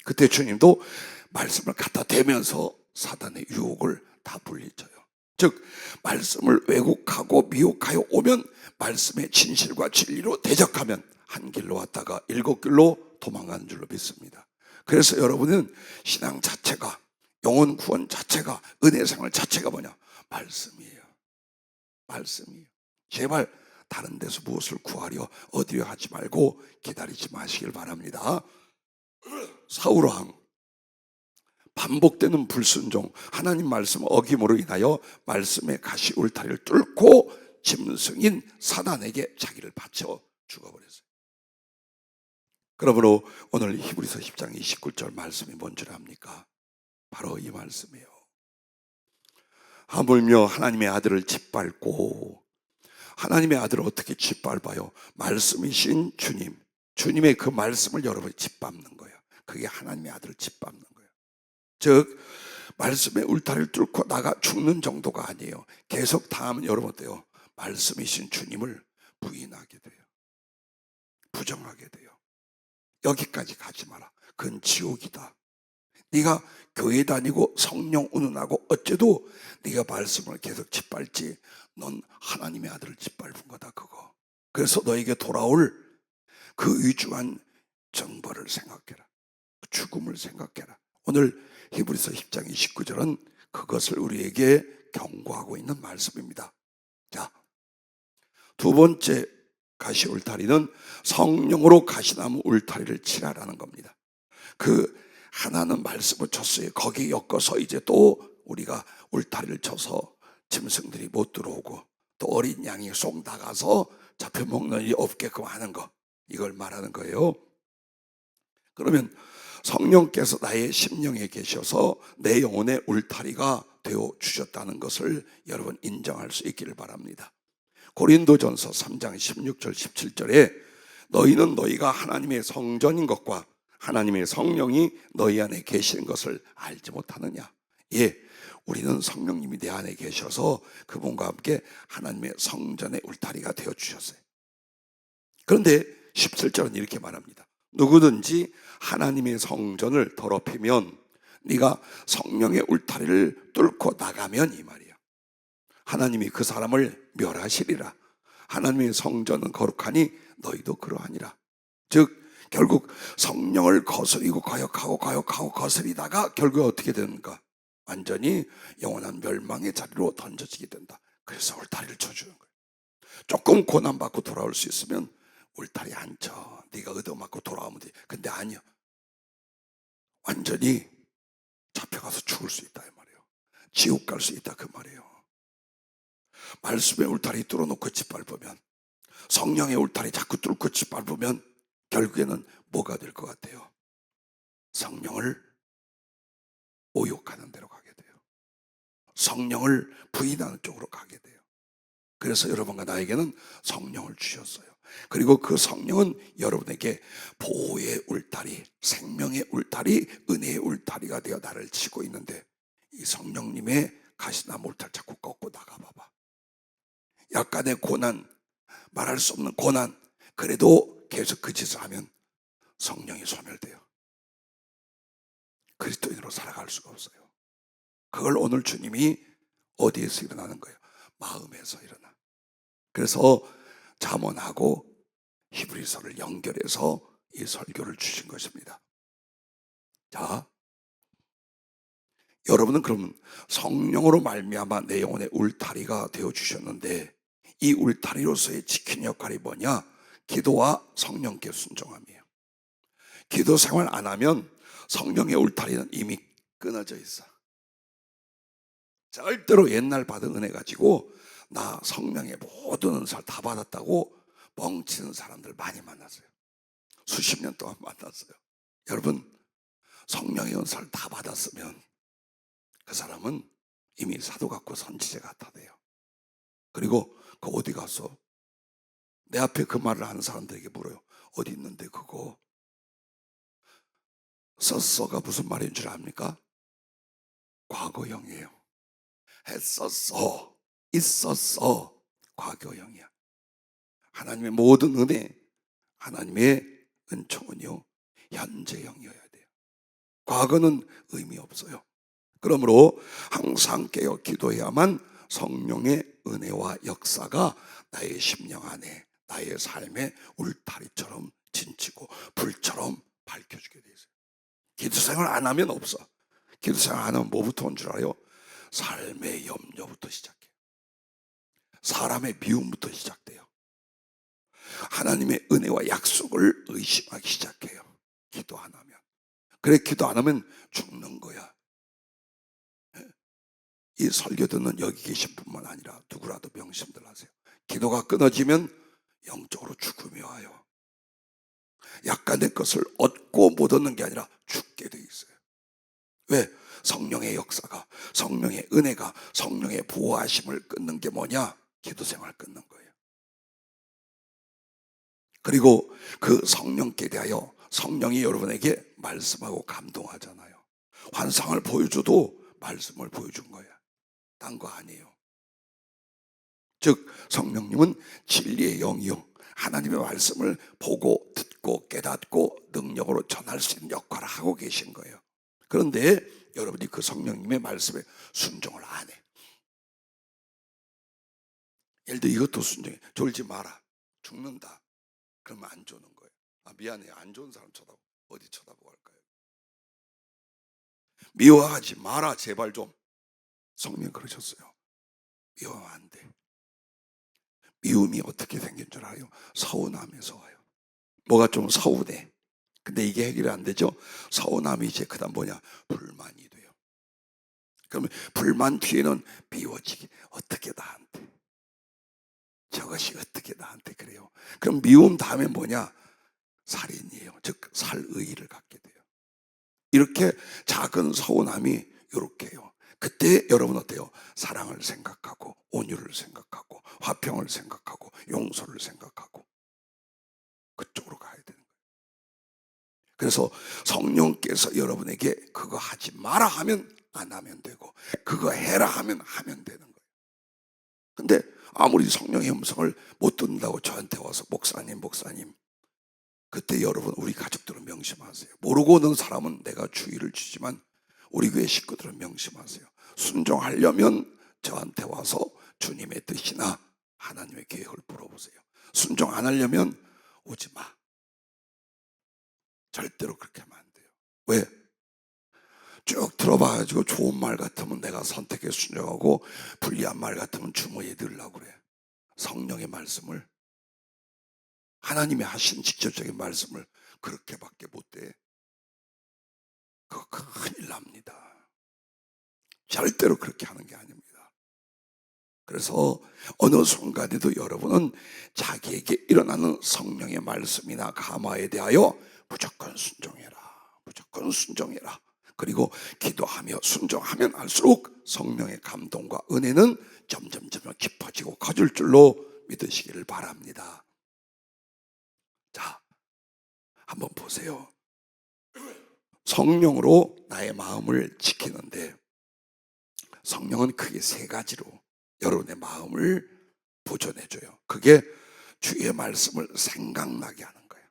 그때 주님도 말씀을 갖다 대면서 사단의 유혹을 다 물리쳐요. 즉 말씀을 왜곡하고 미혹하여 오면 말씀의 진실과 진리로 대적하면 한 길로 왔다가 7길로 도망가는 줄로 믿습니다. 그래서 여러분은 신앙 자체가, 영혼 구원 자체가, 은혜 생활 자체가 뭐냐? 말씀이에요. 말씀이에요. 제발 다른 데서 무엇을 구하려 어디로 하지 말고 기다리지 마시길 바랍니다. 사울왕, 반복되는 불순종, 하나님 말씀 어김으로 인하여 말씀의 가시 울타리를 뚫고 짐승인 사단에게 자기를 바쳐 죽어버렸어요. 그러므로 오늘 히브리서 10장 29절 말씀이 뭔 줄 압니까? 바로 이 말씀이에요. 하물며 하나님의 아들을 짓밟고, 하나님의 아들을 어떻게 짓밟아요? 말씀이신 주님, 주님의 그 말씀을 여러분이 짓밟는 거예요. 그게 하나님의 아들을 짓밟는 거예요. 즉 말씀의 울타리를 뚫고 나가 죽는 정도가 아니에요. 계속 다음은 여러분 어때요? 말씀이신 주님을 부인하게 돼요. 부정하게 돼요. 여기까지 가지 마라. 그건 지옥이다. 네가 교회 다니고 성령 운운하고 어째도 네가 말씀을 계속 짓밟지, 넌 하나님의 아들을 짓밟은 거다 그거. 그래서 너에게 돌아올 그 위중한 정벌을 생각해라. 죽음을 생각해라. 오늘 히브리서 10장 29절은 그것을 우리에게 경고하고 있는 말씀입니다. 자, 두 번째 가시 울타리는 성령으로 가시나무 울타리를 치라라는 겁니다. 그 하나는 말씀을 쳤어요. 거기 엮어서 이제 또 우리가 울타리를 쳐서 짐승들이 못 들어오고 또 어린 양이 쏙 나가서 잡혀먹는 일이 없게끔 하는 거, 이걸 말하는 거예요. 그러면 성령께서 나의 심령에 계셔서 내 영혼의 울타리가 되어 주셨다는 것을 여러분 인정할 수 있기를 바랍니다. 고린도전서 3장 16절 17절에 너희는 너희가 하나님의 성전인 것과 하나님의 성령이 너희 안에 계시는 것을 알지 못하느냐? 예, 우리는 성령님이 내 안에 계셔서 그분과 함께 하나님의 성전의 울타리가 되어 주셨어요. 그런데 17절은 이렇게 말합니다. 누구든지 하나님의 성전을 더럽히면 네가 성령의 울타리를 뚫고 나가면, 이 말이야, 하나님이 그 사람을 멸하시리라. 하나님의 성전은 거룩하니 너희도 그러하니라. 즉 결국 성령을 거스리고 거역하고 거스리다가 결국 어떻게 되는가? 완전히 영원한 멸망의 자리로 던져지게 된다. 그래서 울타리를 쳐주는 거예요. 조금 고난받고 돌아올 수 있으면 울타리 안 쳐. 네가 얻어맞고 돌아오면 돼. 근데 아니야. 완전히 잡혀가서 죽을 수 있다 이 말이에요. 지옥 갈 수 있다 그 말이에요. 말씀의 울타리 뚫어놓고 짓밟으면, 성령의 울타리 자꾸 뚫고 짓밟으면 결국에는 뭐가 될 것 같아요? 성령을 모욕하는 데로 가게 돼요. 성령을 부인하는 쪽으로 가게 돼요. 그래서 여러분과 나에게는 성령을 주셨어요. 그리고 그 성령은 여러분에게 보호의 울타리, 생명의 울타리, 은혜의 울타리가 되어 나를 치고 있는데, 이 성령님의 가시나무 울타리 자꾸 꺾고 나가봐봐. 약간의 고난, 말할 수 없는 고난, 그래도 계속 그 짓을 하면 성령이 소멸돼요. 그리스도인으로 살아갈 수가 없어요. 그걸 오늘 주님이 어디에서 일어나는 거예요? 마음에서 일어나. 그래서 잠언하고 히브리서를 연결해서 이 설교를 주신 것입니다. 자, 여러분은 그러면 성령으로 말미암아 내 영혼의 울타리가 되어 주셨는데, 이 울타리로서의 지키는 역할이 뭐냐? 기도와 성령께 순종함이에요. 기도 생활 안 하면 성령의 울타리는 이미 끊어져 있어. 절대로 옛날 받은 은혜 가지고 나 성령의 모든 은사를 다 받았다고 멍치는 사람들 많이 만났어요. 수십 년 동안 만났어요. 여러분, 성령의 은사를 다 받았으면 그 사람은 이미 사도 같고 선지자 같아 돼요. 그리고 그 어디 가서 내 앞에 그 말을 하는 사람들에게 물어요. 어디 있는데 그거? 썼어가 무슨 말인 줄 압니까? 과거형이에요. 했었어, 있었어, 과거형이야. 하나님의 모든 은혜, 하나님의 은총은요, 현재형이어야 돼요. 과거는 의미 없어요. 그러므로 항상 깨어 기도해야만 성령의 은혜와 역사가 나의 심령 안에, 나의 삶의 울타리처럼 진치고 불처럼 밝혀주게 돼 있어요. 기도생활 안 하면 없어. 기도생활 안 하면 뭐부터 온 줄 알아요? 삶의 염려부터 시작해요. 사람의 미움부터 시작돼요. 하나님의 은혜와 약속을 의심하기 시작해요. 기도 안 하면. 그래, 기도 안 하면 죽는 거야. 이 설교 듣는 여기 계신 분만 아니라 누구라도 명심들 하세요. 기도가 끊어지면 영적으로 죽음이 와요. 약간의 것을 얻고 못 얻는 게 아니라 죽게 돼 있어요. 왜? 성령의 역사가, 성령의 은혜가, 성령의 보호하심을 끊는 게 뭐냐? 기도 생활 끊는 거예요. 그리고 그 성령께 대하여 성령이 여러분에게 말씀하고 감동하잖아요. 환상을 보여줘도 말씀을 보여준 거야. 딴 거 아니에요. 즉 성령님은 진리의 영이요, 하나님의 말씀을 보고 듣고 깨닫고 능력으로 전할 수 있는 역할을 하고 계신 거예요. 그런데 여러분이 그 성령님의 말씀에 순종을 안 해. 예를 들어 이것도 순종해. 졸지 마라. 죽는다. 그러면 안 조는 거예요. 아, 미안해. 안 좋은 사람 쳐다보고 어디 쳐다보고 할까요? 미워하지 마라. 제발 좀. 성령 그러셨어요. 미워하면 안 돼. 미움이 어떻게 생긴 줄 알아요? 서운함에서 와요. 뭐가 좀 서운해. 근데 이게 해결이 안 되죠? 서운함이 이제 그 다음 뭐냐? 불만이 돼요. 그러면 불만 뒤에는 미워지기. 어떻게 나한테? 저것이 어떻게 나한테 그래요? 그럼 미움 다음에 뭐냐? 살인이에요. 즉 살의의를 갖게 돼요. 이렇게 작은 서운함이 이렇게 해요. 그때 여러분 어때요? 사랑을 생각하고 온유를 생각하고 화평을 생각하고 용서를 생각하고 그쪽으로 가야 되는 거예요. 그래서 성령께서 여러분에게 그거 하지 마라 하면 안 하면 되고 그거 해라 하면 되는 거예요. 근데 아무리 성령의 음성을 못 듣는다고 저한테 와서 목사님 그때 여러분 우리 가족들은 명심하세요. 모르고 오는 사람은 내가 주의를 주지만 우리 교회 식구들은 명심하세요. 순종하려면 저한테 와서 주님의 뜻이나 하나님의 계획을 물어보세요. 순종 안 하려면 오지 마. 절대로 그렇게 하면 안 돼요. 왜? 쭉 들어봐가지고 좋은 말 같으면 내가 선택해 순종하고 불리한 말 같으면 주머니에 넣으려고 그래. 성령의 말씀을, 하나님이 하신 직접적인 말씀을 그렇게밖에 못 돼. 그거 큰일 납니다. 절대로 그렇게 하는 게 아닙니다. 그래서 어느 순간에도 여러분은 자기에게 일어나는 성령의 말씀이나 감화에 대하여 무조건 순종해라. 무조건 순종해라. 그리고 기도하며 순종하면 할수록 성령의 감동과 은혜는 점점 깊어지고 커질 줄로 믿으시기를 바랍니다. 자, 한번 보세요. 성령으로 나의 마음을 지키는데 성령은 크게 세 가지로 여러분의 마음을 보존해줘요. 그게 주의 말씀을 생각나게 하는 거예요.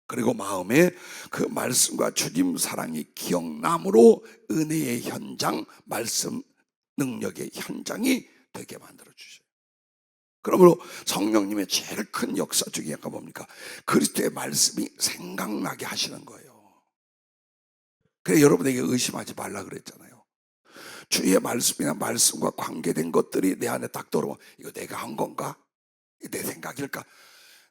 그리고 마음에 그 말씀과 주님 사랑이 기억남으로 은혜의 현장, 말씀 능력의 현장이 되게 만들어주셔요. 그러므로 성령님의 제일 큰 역사 중에 하나가 뭡니까? 그리스도의 말씀이 생각나게 하시는 거예요. 그래 여러분에게 의심하지 말라 그랬잖아요. 주의 말씀이나 말씀과 관계된 것들이 내 안에 딱 들어오면 이거 내가 한 건가? 내 생각일까?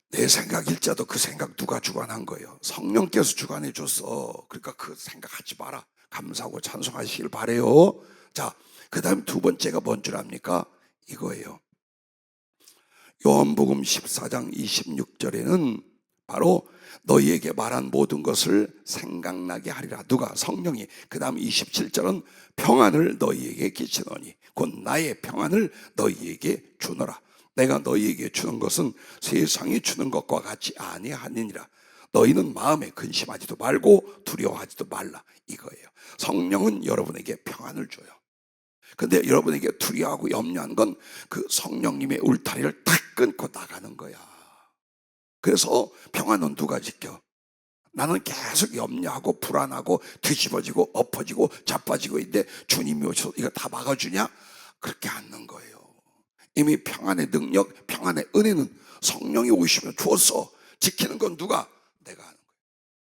내 생각일지라도 그 생각 누가 주관한 거예요? 성령께서 주관해 줬어. 그러니까 그 생각하지 마라. 감사하고 찬송하시길 바래요. 자, 그 다음 두 번째가 뭔 줄 압니까? 이거예요. 요한복음 14장 26절에는 바로 너희에게 말한 모든 것을 생각나게 하리라. 누가? 성령이. 그 다음 27절은 평안을 너희에게 끼치노니 곧 나의 평안을 너희에게 주노라. 내가 너희에게 주는 것은 세상이 주는 것과 같이 아니하니라. 너희는 마음에 근심하지도 말고 두려워하지도 말라. 이거예요. 성령은 여러분에게 평안을 줘요. 근데 여러분에게 두려워하고 염려한 건 그 성령님의 울타리를 딱 끊고 나가는 거야. 그래서 평안은 누가 지켜? 나는 계속 염려하고 불안하고 뒤집어지고 엎어지고 자빠지고 있는데 주님이 오셔서 이거 다 막아주냐? 그렇게 않는 거예요. 이미 평안의 능력, 평안의 은혜는 성령이 오시며 주어서 지키는 건 누가? 내가 하는 거예요.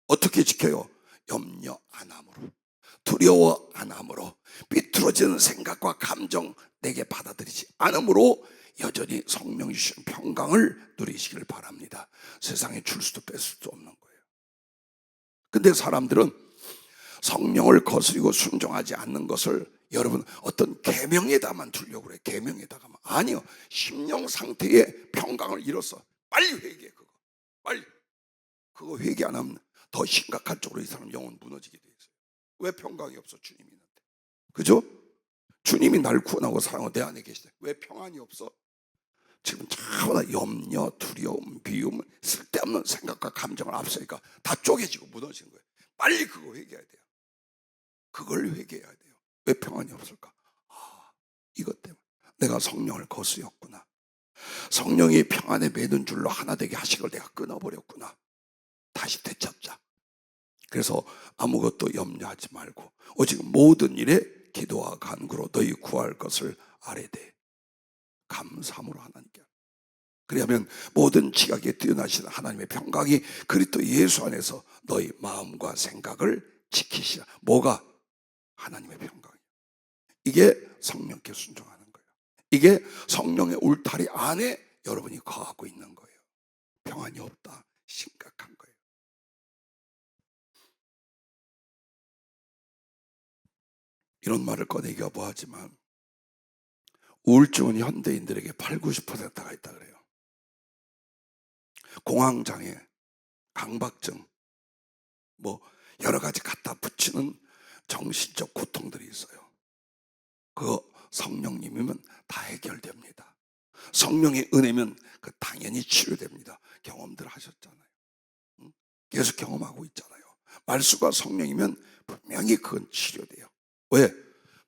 어떻게 지켜요? 염려 안 함으로, 두려워 안 함으로, 삐뚤어지는 생각과 감정 내게 받아들이지 않으므로 여전히 성령이 주신 평강을 누리시길 바랍니다. 세상에 줄 수도 뺄 수도 없는 거예요. 근데 사람들은 성령을 거스리고 순종하지 않는 것을 여러분 어떤 계명에다만 두려고 그래. 계명에다가만. 아니요, 심령 상태의 평강을 잃었어. 빨리 회개해. 빨리. 그거 회개 안 하면 더 심각한 쪽으로 이 사람 영혼 무너지게 돼 있어요. 왜 평강이 없어? 주님이 있는데. 그죠? 주님이 날 구원하고 사랑하고 내 안에 계시대. 왜 평안이 없어? 지금 차보다 염려, 두려움, 미움, 쓸데없는 생각과 감정을 앞서니까 다 쪼개지고 무너지는 거예요. 빨리 그거 회개해야 돼요. 그걸 회개해야 돼요. 왜 평안이 없을까? 이것 때문에 내가 성령을 거스렸구나. 성령이 평안에 매는 줄로 하나 되게 하신 걸 내가 끊어버렸구나. 다시 되찾자. 그래서 아무것도 염려하지 말고 오직 모든 일에 기도와 간구로 너희 구할 것을 아뢰되 감사함으로 하나님께. 그러면 모든 지각에 뛰어나시는 하나님의 평강이 그리스도 예수 안에서 너희 마음과 생각을 지키시라. 뭐가? 하나님의 평강이에요. 이게 성령께 순종하는 거예요. 이게 성령의 울타리 안에 여러분이 거하고 있는 거예요. 평안이 없다. 심각한 거예요. 이런 말을 꺼내기가 뭐하지만 우울증은 현대인들에게 80~90%가 있다 그래요. 공황장애, 강박증, 뭐 여러 가지 갖다 붙이는 정신적 고통들이 있어요. 그거 성령님이면 다 해결됩니다. 성령의 은혜면 그 당연히 치료됩니다. 경험들 하셨잖아요. 계속 경험하고 있잖아요. 말씀과 성령이면 분명히 그건 치료돼요. 왜?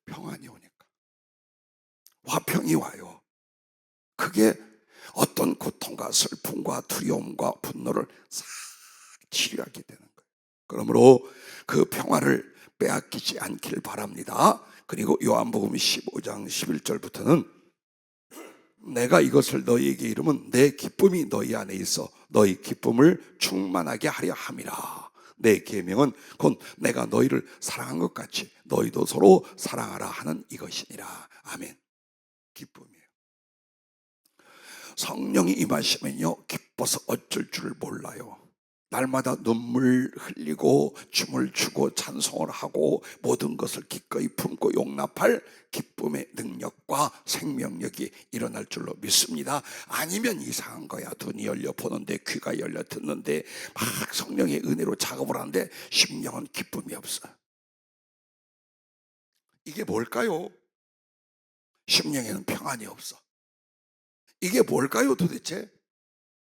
평안이 오니까. 화평이 와요. 그게 어떤 고통과 슬픔과 두려움과 분노를 싹 치료하게 되는 거예요. 그러므로 그 평화를 빼앗기지 않길 바랍니다. 그리고 요한복음 15장 11절부터는 내가 이것을 너희에게 이르면 내 기쁨이 너희 안에 있어 너희 기쁨을 충만하게 하려 함이라. 내 계명은 곧 내가 너희를 사랑한 것 같이 너희도 서로 사랑하라 하는 이것이니라. 아멘. 기쁨이에요. 성령이 임하시면요 기뻐서 어쩔 줄 몰라요. 날마다 눈물 흘리고 춤을 추고 찬송을 하고 모든 것을 기꺼이 품고 용납할 기쁨의 능력과 생명력이 일어날 줄로 믿습니다. 아니면 이상한 거야. 눈이 열려 보는데 귀가 열려 듣는데 막 성령의 은혜로 작업을 하는데 심령은 기쁨이 없어. 이게 뭘까요? 심령에는 평안이 없어. 이게 뭘까요 도대체?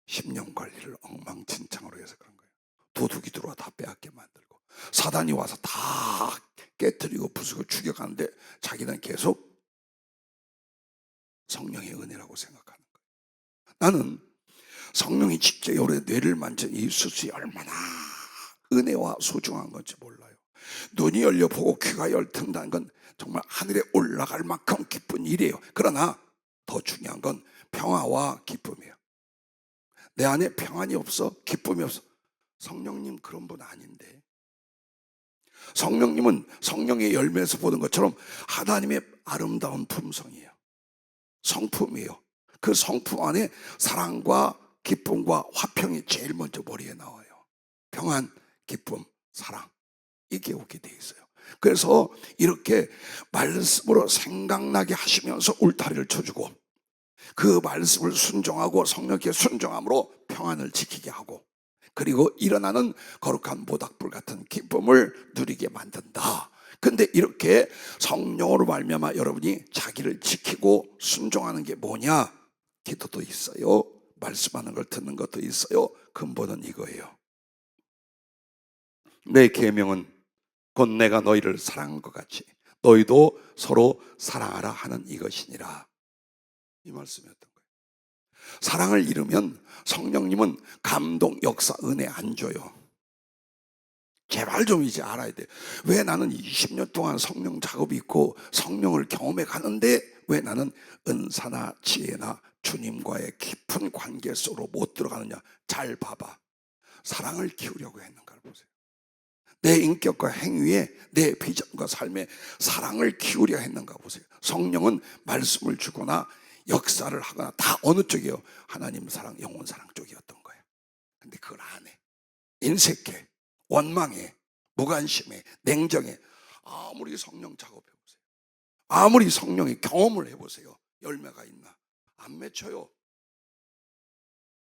심령 관리를 엉망진창으로 해서 그런 거예요. 도둑이 들어와 다 빼앗게 만들고 사단이 와서 다 깨뜨리고 부수고 죽여가는데 자기는 계속 성령의 은혜라고 생각하는 거예요. 나는 성령이 직접 우리 뇌를 만진 이 수술이 얼마나 은혜와 소중한 건지 몰라요. 눈이 열려 보고 귀가 열든다는 건 정말 하늘에 올라갈 만큼 기쁜 일이에요. 그러나 더 중요한 건 평화와 기쁨이에요. 내 안에 평안이 없어? 기쁨이 없어? 성령님 그런 분 아닌데. 성령님은 성령의 열매에서 보는 것처럼 하나님의 아름다운 품성이에요. 성품이에요. 그 성품 안에 사랑과 기쁨과 화평이 제일 먼저 머리에 나와요. 평안, 기쁨, 사랑 이게 오게 돼 있어요. 그래서 이렇게 말씀으로 생각나게 하시면서 울타리를 쳐주고 그 말씀을 순종하고 성령께 순종함으로 평안을 지키게 하고 그리고 일어나는 거룩한 모닥불 같은 기쁨을 누리게 만든다. 근데 이렇게 성령으로 말미암아 여러분이 자기를 지키고 순종하는 게 뭐냐? 기도도 있어요. 말씀하는 걸 듣는 것도 있어요. 근본은 이거예요. 내 계명은 곧 내가 너희를 사랑한 것 같이 너희도 서로 사랑하라 하는 이것이니라. 이 말씀이었던 거예요. 사랑을 잃으면 성령님은 감동, 역사, 은혜 안 줘요. 제발 좀 이제 알아야 돼. 왜 나는 20년 동안 성령 작업이 있고 성령을 경험해 가는데 왜 나는 은사나 지혜나 주님과의 깊은 관계 속으로 못 들어가느냐? 잘 봐봐. 사랑을 키우려고 했는가를 보세요. 내 인격과 행위에, 내 비전과 삶에 사랑을 키우려 했는가 보세요. 성령은 말씀을 주거나 역사를 하거나 다 어느 쪽이에요? 하나님 사랑, 영혼 사랑 쪽이었던 거예요. 근데 그걸 안 해. 인색해, 원망해, 무관심해, 냉정해. 아무리 성령 작업해보세요. 아무리 성령의 경험을 해보세요. 열매가 있나? 안 맺혀요.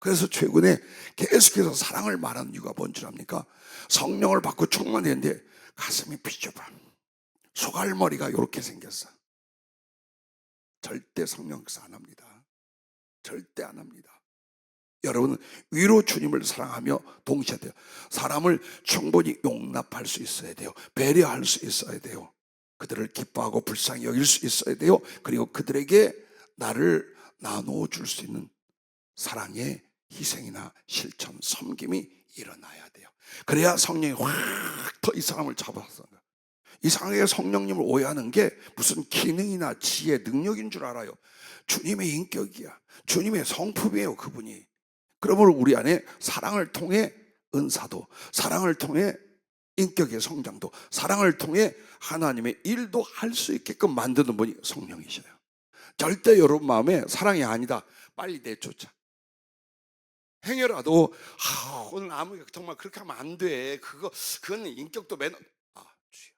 그래서 최근에 계속해서 사랑을 말하는 이유가 뭔 줄 압니까? 성령을 받고 충만했는데 가슴이 비좁아. 소갈머리가 이렇게 생겼어. 절대 성령 역사 안 합니다. 절대 안 합니다. 여러분은 위로 주님을 사랑하며 동시에 돼요. 사람을 충분히 용납할 수 있어야 돼요. 배려할 수 있어야 돼요. 그들을 기뻐하고 불쌍히 여길 수 있어야 돼요. 그리고 그들에게 나를 나눠줄 수 있는 사랑의 희생이나 실천, 섬김이 일어나야 돼요. 그래야 성령이 확 더 이 사람을 잡아서, 이상하게 성령님을 오해하는 게 무슨 기능이나 지혜, 능력인 줄 알아요. 주님의 인격이야. 주님의 성품이에요, 그분이. 그러므로 우리 안에 사랑을 통해 은사도, 사랑을 통해 인격의 성장도, 사랑을 통해 하나님의 일도 할 수 있게끔 만드는 분이 성령이셔요. 절대 여러분 마음에 사랑이 아니다, 빨리 내쫓아. 행여라도 오늘 아무 정말 그렇게 하면 안 돼. 그건 인격도 매너. 주여.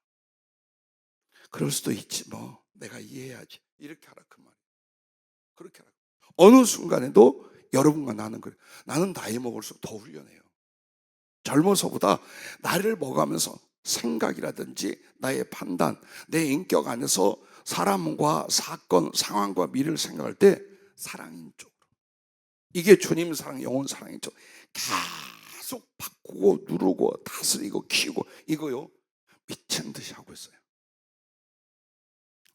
그럴 수도 있지 뭐. 내가 이해해야지. 이렇게 하라 그 말이에요. 그렇게 하라. 어느 순간에도 여러분과 나는 그래. 나는 나이 먹을수록 더 훈련해요. 젊어서보다 나이를 먹으면서 생각이라든지 나의 판단, 내 인격 안에서 사람과 사건, 상황과 미래를 생각할 때 사랑인 쪽으로. 이게 주님 사랑, 영혼 사랑이죠. 계속 바꾸고 누르고 다스리고 키우고 이거요. 미친 듯이 하고 있어요.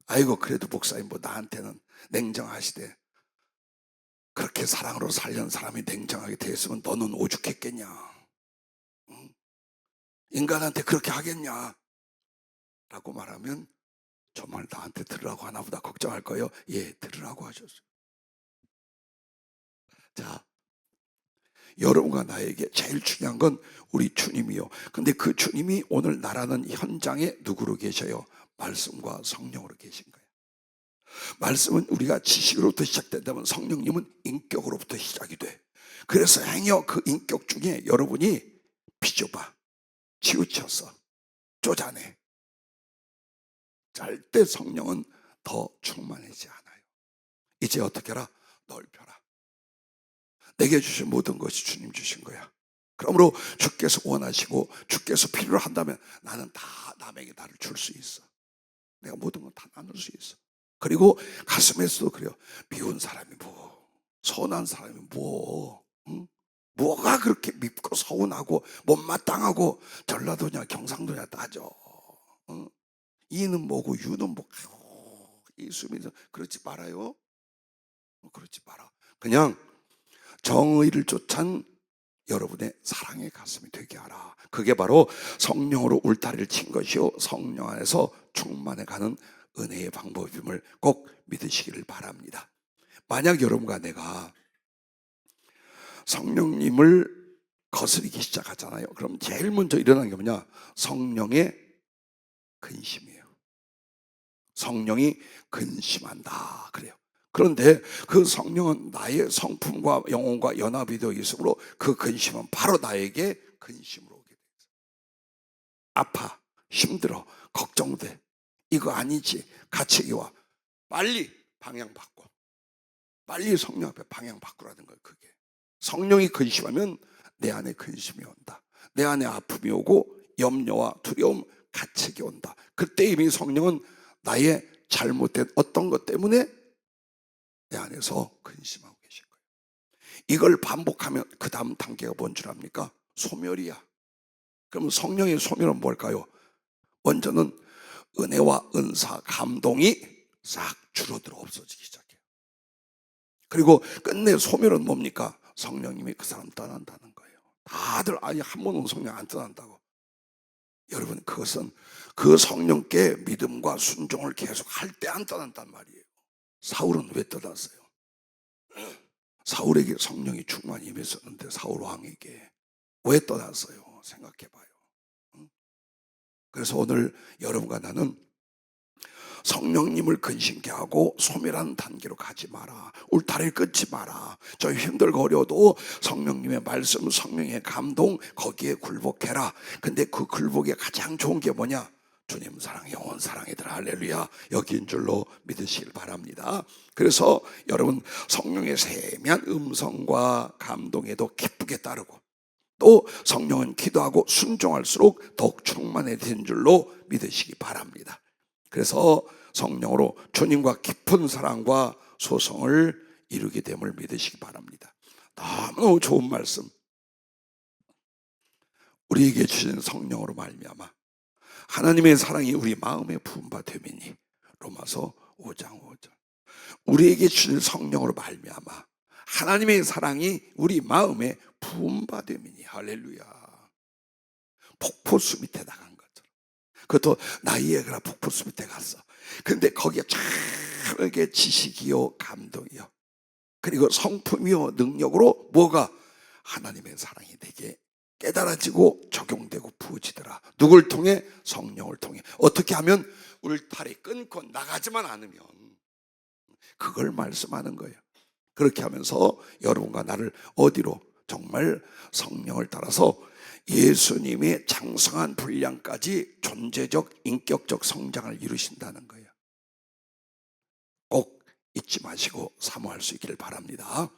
아이고 그래도 목사님 뭐 나한테는 냉정하시대. 그렇게 사랑으로 살려는 사람이 냉정하게 되었으면 너는 오죽했겠냐. 응? 인간한테 그렇게 하겠냐 라고 말하면 정말 나한테 들으라고 하나 보다 걱정할 거예요. 예, 들으라고 하셨어요. 자, 여러분과 나에게 제일 중요한 건 우리 주님이요. 근데 그 주님이 오늘 나라는 현장에 누구로 계셔요? 말씀과 성령으로 계신 거예요. 말씀은 우리가 지식으로부터 시작된다면 성령님은 인격으로부터 시작이 돼. 그래서 행여 그 인격 중에 여러분이 비좁아, 치우쳐서 쪼잔해. 절대 성령은 더 충만하지 않아요. 이제 어떻게 해라? 넓혀라. 내게 주신 모든 것이 주님 주신 거야. 그러므로 주께서 원하시고 주께서 필요로 한다면 나는 다 남에게 나를 줄 수 있어. 내가 모든 건 다 나눌 수 있어. 그리고 가슴에서도 그래요. 미운 사람이 뭐, 선한 사람이 뭐, 응? 뭐가 그렇게 밉고 서운하고 못마땅하고 전라도냐 경상도냐 따져. 응? 이는 뭐고 유는 뭐고. 이수민은 그렇지 말아요. 그렇지 마라. 그냥 정의를 쫓은 여러분의 사랑의 가슴이 되게 하라. 그게 바로 성령으로 울타리를 친 것이요 성령 안에서 충만해가는 은혜의 방법임을 꼭 믿으시기를 바랍니다. 만약 여러분과 내가 성령님을 거스르기 시작하잖아요. 그럼 제일 먼저 일어나는 게 뭐냐? 성령의 근심이에요. 성령이 근심한다 그래요. 그런데 그 성령은 나의 성품과 영혼과 연합이 되어 있으므로 그 근심은 바로 나에게 근심으로 오게 돼요. 아파, 힘들어, 걱정돼. 이거 아니지. 가책이 와. 빨리 방향 바꿔. 빨리 성령 앞에 방향 바꾸라는 거예요. 그게 성령이 근심하면 내 안에 근심이 온다. 내 안에 아픔이 오고 염려와 두려움, 가책이 온다. 그때 이미 성령은 나의 잘못된 어떤 것 때문에 내 안에서 근심하고 계신 거예요. 이걸 반복하면 그 다음 단계가 뭔 줄 압니까? 소멸이야. 그럼 성령의 소멸은 뭘까요? 먼저는 은혜와 은사, 감동이 싹 줄어들어 없어지기 시작해요. 그리고 끝내 소멸은 뭡니까? 성령님이 그 사람 떠난다는 거예요. 다들 아니 한 번은 성령 안 떠난다고. 여러분 그것은 그 성령께 믿음과 순종을 계속 할 때 안 떠난단 말이에요. 사울은 왜 떠났어요? 사울에게 성령이 충만히 임했었는데 사울 왕에게 왜 떠났어요? 생각해 봐요. 그래서 오늘 여러분과 나는 성령님을 근심케 하고 소멸하는 단계로 가지 마라. 울타리를 끊지 마라. 저 힘들고 어려워도 성령님의 말씀, 성령의 감동 거기에 굴복해라. 근데 그 굴복에 가장 좋은 게 뭐냐? 주님 사랑, 영원 사랑이더라. 할렐루야. 여기인 줄로 믿으시길 바랍니다. 그래서 여러분 성령의 세미한 음성과 감동에도 기쁘게 따르고 또 성령은 기도하고 순종할수록 더욱 충만해진 줄로 믿으시기 바랍니다. 그래서 성령으로 주님과 깊은 사랑과 소성을 이루게 됨을 믿으시기 바랍니다. 너무 좋은 말씀. 우리에게 주신 성령으로 말미암아 하나님의 사랑이 우리 마음에 부은 바 되미니. 로마서 5장 5절. 우리에게 주신 성령으로 말미암아 하나님의 사랑이 우리 마음에 부은 바 되미니. 할렐루야. 폭포수 밑에 나간 것처럼. 그것도 나이아가라 폭포수 밑에 갔어. 근데 거기에 쫙게 지식이요 감동이요 그리고 성품이요 능력으로 뭐가 하나님의 사랑이 내게 깨달아지고 적용되고 부어지더라. 누굴 통해? 성령을 통해. 어떻게 하면? 울타리 끊고 나가지만 않으면. 그걸 말씀하는 거예요. 그렇게 하면서 여러분과 나를 어디로? 정말 성령을 따라서 예수님의 장성한 분량까지 존재적 인격적 성장을 이루신다는 거예요. 꼭 잊지 마시고 사모할 수 있기를 바랍니다.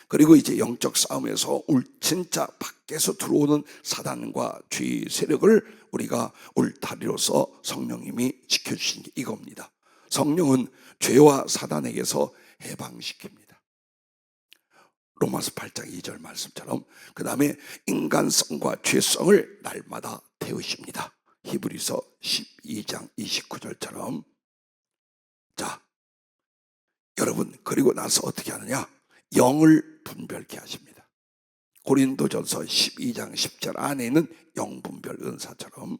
그리고 이제 영적 싸움에서 진짜 밖에서 들어오는 사단과 죄의 세력을 우리가 울타리로서 성령님이 지켜주신 게 이겁니다. 성령은 죄와 사단에게서 해방시킵니다. 로마서 8장 2절 말씀처럼. 그 다음에 인간성과 죄성을 날마다 태우십니다. 히브리서 12장 29절처럼. 자, 여러분 그리고 나서 어떻게 하느냐? 영을 분별케 하십니다. 고린도전서 12장 10절 안에는 영분별 은사처럼.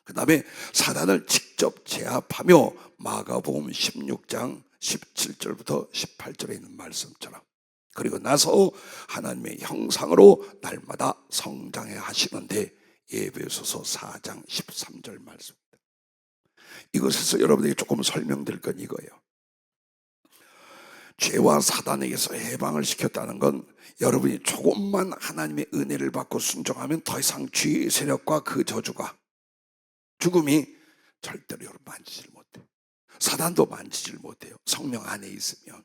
그 다음에 사단을 직접 제압하며 마가복음 16장 17절부터 18절에 있는 말씀처럼. 그리고 나서 하나님의 형상으로 날마다 성장해 하시는데 에베소서 4장 13절 말씀입니다. 이것에서 여러분에게 조금 설명드릴 건 이거예요. 죄와 사단에게서 해방을 시켰다는 건 여러분이 조금만 하나님의 은혜를 받고 순종하면 더 이상 죄의 세력과 그 저주가 죽음이 절대로 여러분 만지질 못해요. 사단도 만지질 못해요. 성령 안에 있으면.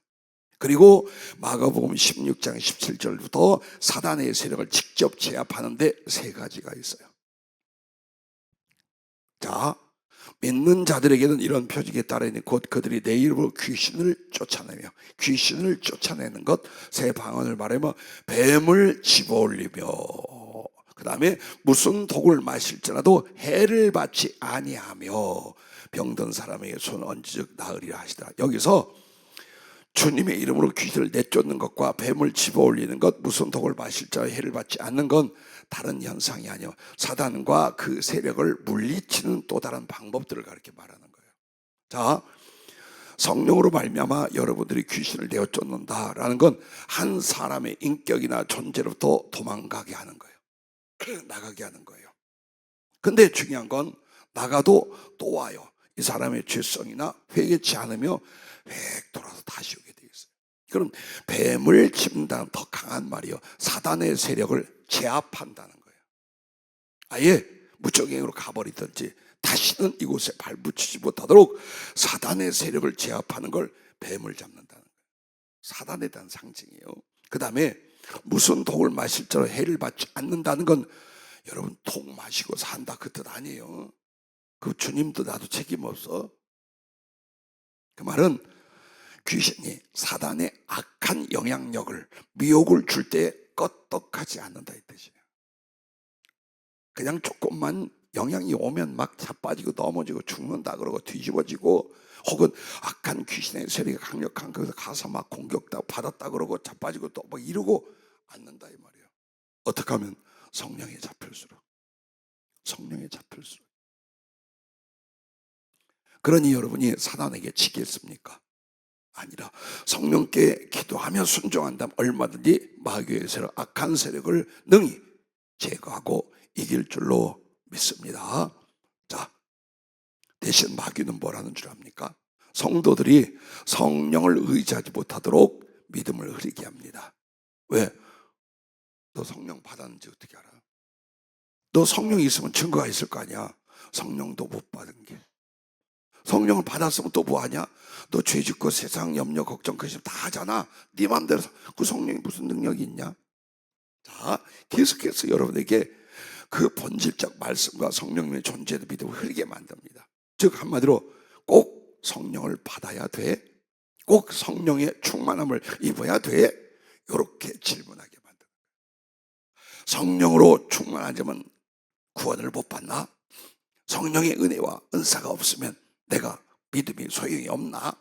그리고 마가복음 16장 17절부터 사단의 세력을 직접 제압하는데 세 가지가 있어요. 자, 믿는 자들에게는 이런 표징에 따르니 곧 그들이 내 이름으로 귀신을 쫓아내며, 귀신을 쫓아내는 것 세 방언을 말하며 뱀을 집어올리며, 그 다음에 무슨 독을 마실지라도 해를 받지 아니하며 병든 사람에게 손 얹은즉 나으리라 하시더라. 여기서 주님의 이름으로 귀신을 내쫓는 것과 뱀을 집어올리는 것, 무슨 독을 마실지라도 해를 받지 않는 건 다른 현상이 아니요 사단과 그 세력을 물리치는 또 다른 방법들을 그렇게 말하는 거예요. 자, 성령으로 말미암아 여러분들이 귀신을 내어 쫓는다라는 건 한 사람의 인격이나 존재로부터 도망가게 하는 거예요. 나가게 하는 거예요. 근데 중요한 건 나가도 또 와요. 이 사람의 죄성이나 회개치 않으며 획 돌아서 다시 오게 되어 있어요. 그럼 뱀을 칩는다는 더 강한 말이요, 사단의 세력을 제압한다는 거예요. 아예 무적행으로 가버리든지 다시는 이곳에 발붙이지 못하도록 사단의 세력을 제압하는 걸 뱀을 잡는다는 거예요. 사단에 대한 상징이에요. 그 다음에 무슨 독을 마실지라도 해를 받지 않는다는 건 여러분 독 마시고 산다 그 뜻 아니에요. 그 주님도 나도 책임 없어. 그 말은 귀신이 사단의 악한 영향력을, 미혹을 줄 때 껐떡하지 않는다 이 뜻이에요. 그냥 조금만 영향이 오면 막 자빠지고 넘어지고 죽는다 그러고 뒤집어지고, 혹은 악한 귀신의 세력이 강력한 거기서 가서 막 공격다 받았다 그러고 자빠지고 또 뭐 이러고 않는다 이 말이에요. 어떻게 하면? 성령에 잡힐수록. 성령에 잡힐수록. 그러니 여러분이 사단에게 지겠습니까? 아니라 성령께 기도하며 순종한다면 얼마든지 마귀의 세력, 악한 세력을 능히 제거하고 이길 줄로 믿습니다. 자, 대신 마귀는 뭐라는 줄 압니까? 성도들이 성령을 의지하지 못하도록 믿음을 흐리게 합니다. 왜? 너 성령 받았는지 어떻게 알아? 너 성령이 있으면 증거가 있을 거 아니야. 성령도 못 받은 게. 성령을 받았으면 또 뭐하냐? 너 죄 짓고 세상 염려 걱정 근심 다 하잖아. 네 맘대로. 그 성령이 무슨 능력이 있냐? 자, 계속해서 여러분에게 그 본질적 말씀과 성령님의 존재의 믿음을 흐리게 만듭니다. 즉 한마디로 꼭 성령을 받아야 돼. 꼭 성령의 충만함을 입어야 돼. 이렇게 질문하게 만듭니다. 성령으로 충만하자면 구원을 못 받나? 성령의 은혜와 은사가 없으면 내가 믿음이 소용이 없나?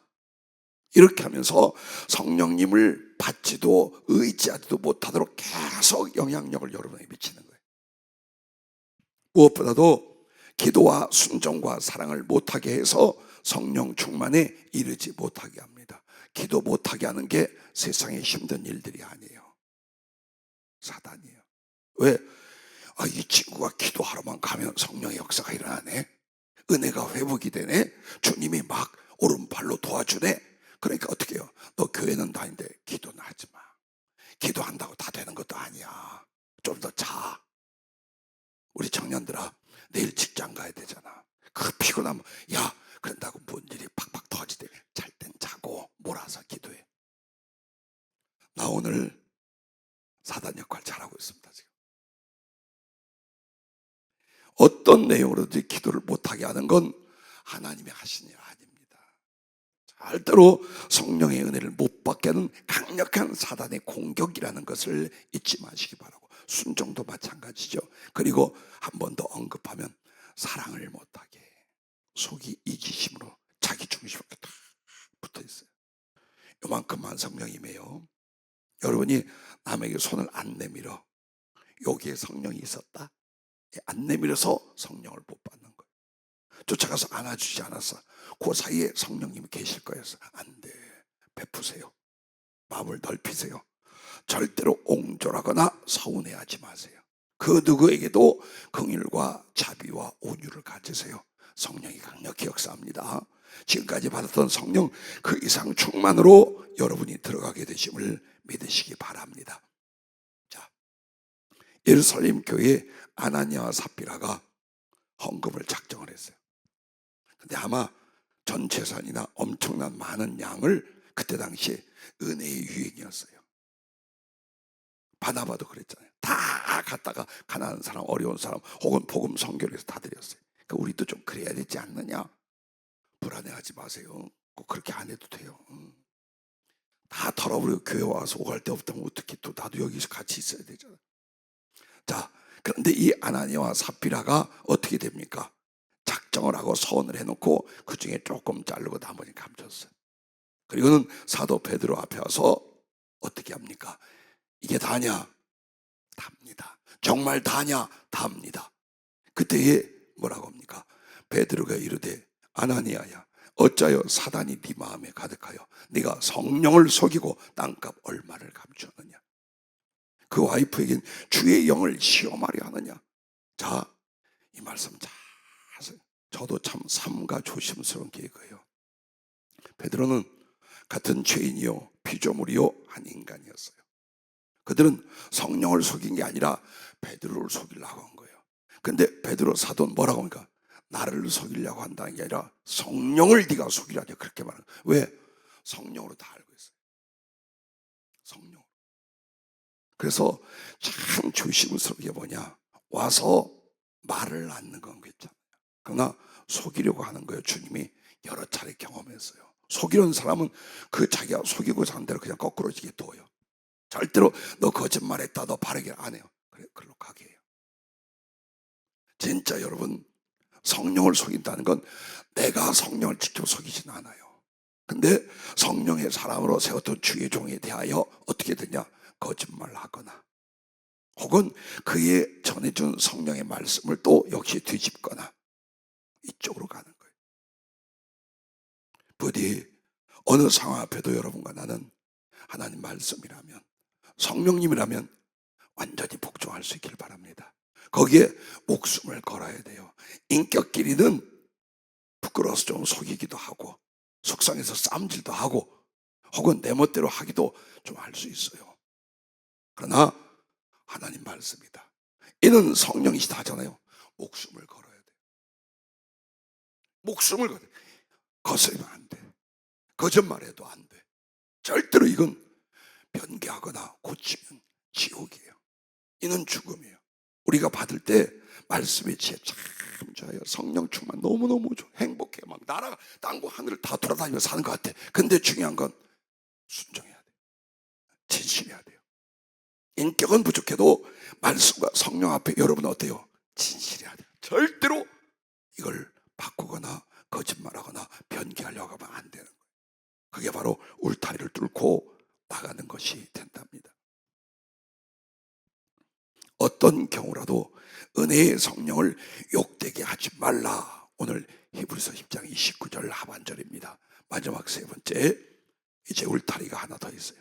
이렇게 하면서 성령님을 받지도 의지하지도 못하도록 계속 영향력을 여러분에게 미치는 거예요. 무엇보다도 기도와 순종과 사랑을 못하게 해서 성령 충만에 이르지 못하게 합니다. 기도 못하게 하는 게 세상에 힘든 일들이 아니에요. 사단이에요. 왜? 이 친구가 기도하러만 가면 성령의 역사가 일어나네. 은혜가 회복이 되네. 주님이 막 오른팔로 도와주네. 그러니까 어떻게 해요? 너 교회는 다니는데 기도는 하지 마. 기도한다고 다 되는 것도 아니야. 좀 더 자. 우리 청년들아, 내일 직장 가야 되잖아. 그 피곤하면 야, 그런다고 뭔 일이 팍팍 터지대. 잘 땐 자고 몰아서 기도해. 나 오늘 사단 역할 잘하고 있습니다. 지금. 어떤 내용으로든지 기도를 못하게 하는 건 하나님이 하신 일 아닙니다. 절대로 성령의 은혜를 못 받게 하는 강력한 사단의 공격이라는 것을 잊지 마시기 바라고. 순종도 마찬가지죠. 그리고 한 번 더 언급하면 사랑을 못하게 속이 이기심으로 자기 중심으로 딱 붙어있어요. 요만큼만 성령이 임해요. 여러분이 남에게 손을 안 내밀어. 여기에 성령이 있었다. 안 내밀어서 성령을 못 받는 거예요. 쫓아가서 안아주지 않았어. 그 사이에 성령님이 계실 거였어. 안 돼. 베푸세요. 마음을 넓히세요. 절대로 옹졸하거나 서운해하지 마세요. 그 누구에게도 긍휼과 자비와 온유를 가지세요. 성령이 강력히 역사합니다. 지금까지 받았던 성령 그 이상 충만으로 여러분이 들어가게 되심을 믿으시기 바랍니다. 자, 예루살렘 교회에 아나니아와 삽비라가 헌금을 작정을 했어요. 근데 아마 전 재산이나 엄청난 많은 양을 그때 당시에 은혜의 유행이었어요. 바나바도 그랬잖아요. 다 갖다가 가난한 사람, 어려운 사람 혹은 복음 선교를 해서 다 드렸어요. 그러니까 우리도 좀 그래야 되지 않느냐? 불안해하지 마세요. 꼭 그렇게 안 해도 돼요. 다 털어버리고 교회 와서 오갈 데 없다면 어떻게 또 나도 여기서 같이 있어야 되잖아요. 자, 그런데 이 아나니아와 삽비라가 어떻게 됩니까? 작정을 하고 서원을 해놓고 그 중에 조금 자르고 나머지는 감췄어요. 그리고는 사도 베드로 앞에 와서 어떻게 합니까? 이게 다냐? 답니다. 정말 다냐? 답니다. 그때에 뭐라고 합니까? 베드로가 이르되 아나니아야 어찌하여 사단이 네 마음에 가득하여 네가 성령을 속이고 땅값 얼마를 감추었느냐? 그 와이프에겐 주의 영을 시험하려 하느냐? 자, 이 말씀 잘 하세요. 저도 참 삼가 조심스러운 계획이에요. 베드로는 같은 죄인이요 피조물이요 한 인간이었어요. 그들은 성령을 속인 게 아니라 베드로를 속이려고 한 거예요. 근데 베드로 사도는 뭐라고 합니까? 나를 속이려고 한다는 게 아니라 성령을 네가 속이라냐 그렇게 말하는 거예요. 왜? 성령으로 다 알고 있어요. 성령으로. 그래서 참 조심스럽게 뭐냐? 와서 말을 낳는 건 괜찮아요. 그러나 속이려고 하는 거예요. 주님이 여러 차례 경험했어요. 속이는 사람은 그 자기가 속이고자 하는 대로 그냥 거꾸로지게 둬요. 절대로 너 거짓말했다, 너 바르게 안 해요. 그래, 그걸로 가게 해요. 진짜 여러분, 성령을 속인다는 건 내가 성령을 직접 속이진 않아요. 근데 성령의 사람으로 세웠던 주의 종에 대하여 어떻게 되냐? 거짓말하거나 혹은 그의 전해준 성령의 말씀을 또 역시 뒤집거나 이쪽으로 가는 거예요. 부디 어느 상황 앞에도 여러분과 나는 하나님 말씀이라면, 성령님이라면 완전히 복종할 수 있길 바랍니다. 거기에 목숨을 걸어야 돼요. 인격끼리는 부끄러워서 좀 속이기도 하고, 속상해서 싸움질도 하고, 혹은 내 멋대로 하기도 좀 할 수 있어요. 그러나 하나님 말씀이다, 이는 성령이시다 하잖아요. 목숨을 걸어야 돼요. 목숨을 거스르면 안 돼. 거짓말해도 안 돼. 절대로 이건 변개하거나 고치면 지옥이에요. 이는 죽음이에요. 우리가 받을 때 말씀의 지혜 참 좋아요. 성령 충만 너무너무 좋아. 행복해. 막 나라가 땅과 하늘을 다 돌아다니며 사는 것 같아. 근데 중요한 건 순종해야 돼요. 진실해야 돼요. 인격은 부족해도 말씀과 성령 앞에 여러분 어때요? 진실해야 돼요. 절대로 이걸 바꾸거나 거짓말하거나 변개하려고 하면 안 되는 거예요. 그게 바로 울타리를 뚫고 나가는 것이 된답니다. 어떤 경우라도 은혜의 성령을 욕되게 하지 말라. 오늘 히브리서 10장 29절 하반절입니다. 마지막 세 번째, 이제 울타리가 하나 더 있어요.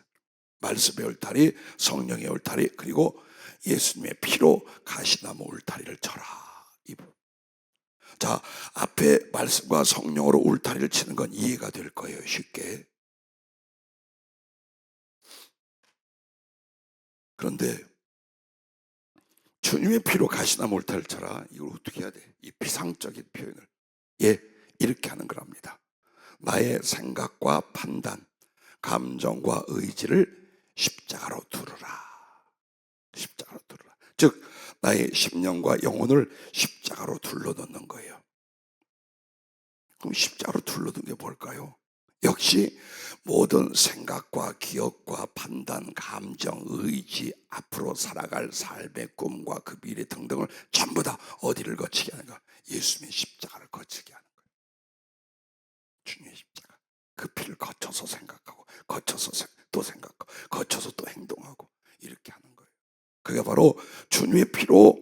말씀의 울타리, 성령의 울타리, 그리고 예수님의 피로 가시나무 울타리를 쳐라. 이 부분. 자, 앞에 말씀과 성령으로 울타리를 치는 건 이해가 될 거예요. 쉽게. 그런데 주님의 피로 가시나무 울타리를 쳐라, 이걸 어떻게 해야 돼? 이 비상적인 표현을 이렇게 하는 거랍니다. 나의 생각과 판단, 감정과 의지를 십자가로 두르라. 십자가로 두르라. 즉 나의 심령과 영혼을 십자가로 둘러놓는 거예요. 그럼 십자가로 둘러놓는 게 뭘까요? 역시 모든 생각과 기억과 판단, 감정, 의지, 앞으로 살아갈 삶의 꿈과 그 미래 등등을 전부 다 어디를 거치게 하는가? 예수님의 십자가를 거치게 하는 거예요. 주님의 십자가. 그 피를 거쳐서 생각하고, 거쳐서 또 생각하고, 거쳐서 또 행동하고, 이렇게 하는 거예요. 그게 바로 주님의 피로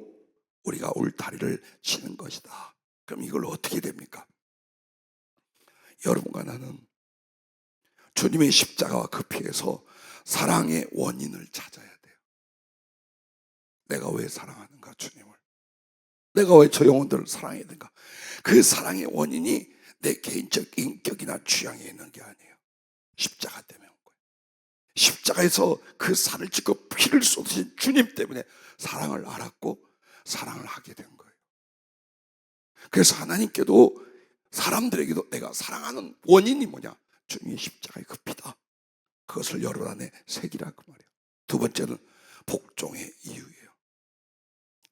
우리가 울타리를 치는 것이다. 그럼 이걸 어떻게 됩니까? 여러분과 나는 주님의 십자가와 그 피에서 사랑의 원인을 찾아야 돼요. 내가 왜 사랑하는가, 주님을? 내가 왜 저 영혼들을 사랑해야 되는가? 그 사랑의 원인이 내 개인적 인격이나 취향에 있는 게 아니에요. 십자가 때문에 온 거예요. 십자가에서 그 살을 찢고 피를 쏟으신 주님 때문에 사랑을 알았고 사랑을 하게 된 거예요. 그래서 하나님께도 사람들에게도 내가 사랑하는 원인이 뭐냐? 주님의 십자가의 그 피다. 그것을 여러분 안에 새기라, 그 말이에요. 두 번째는 복종의 이유예요.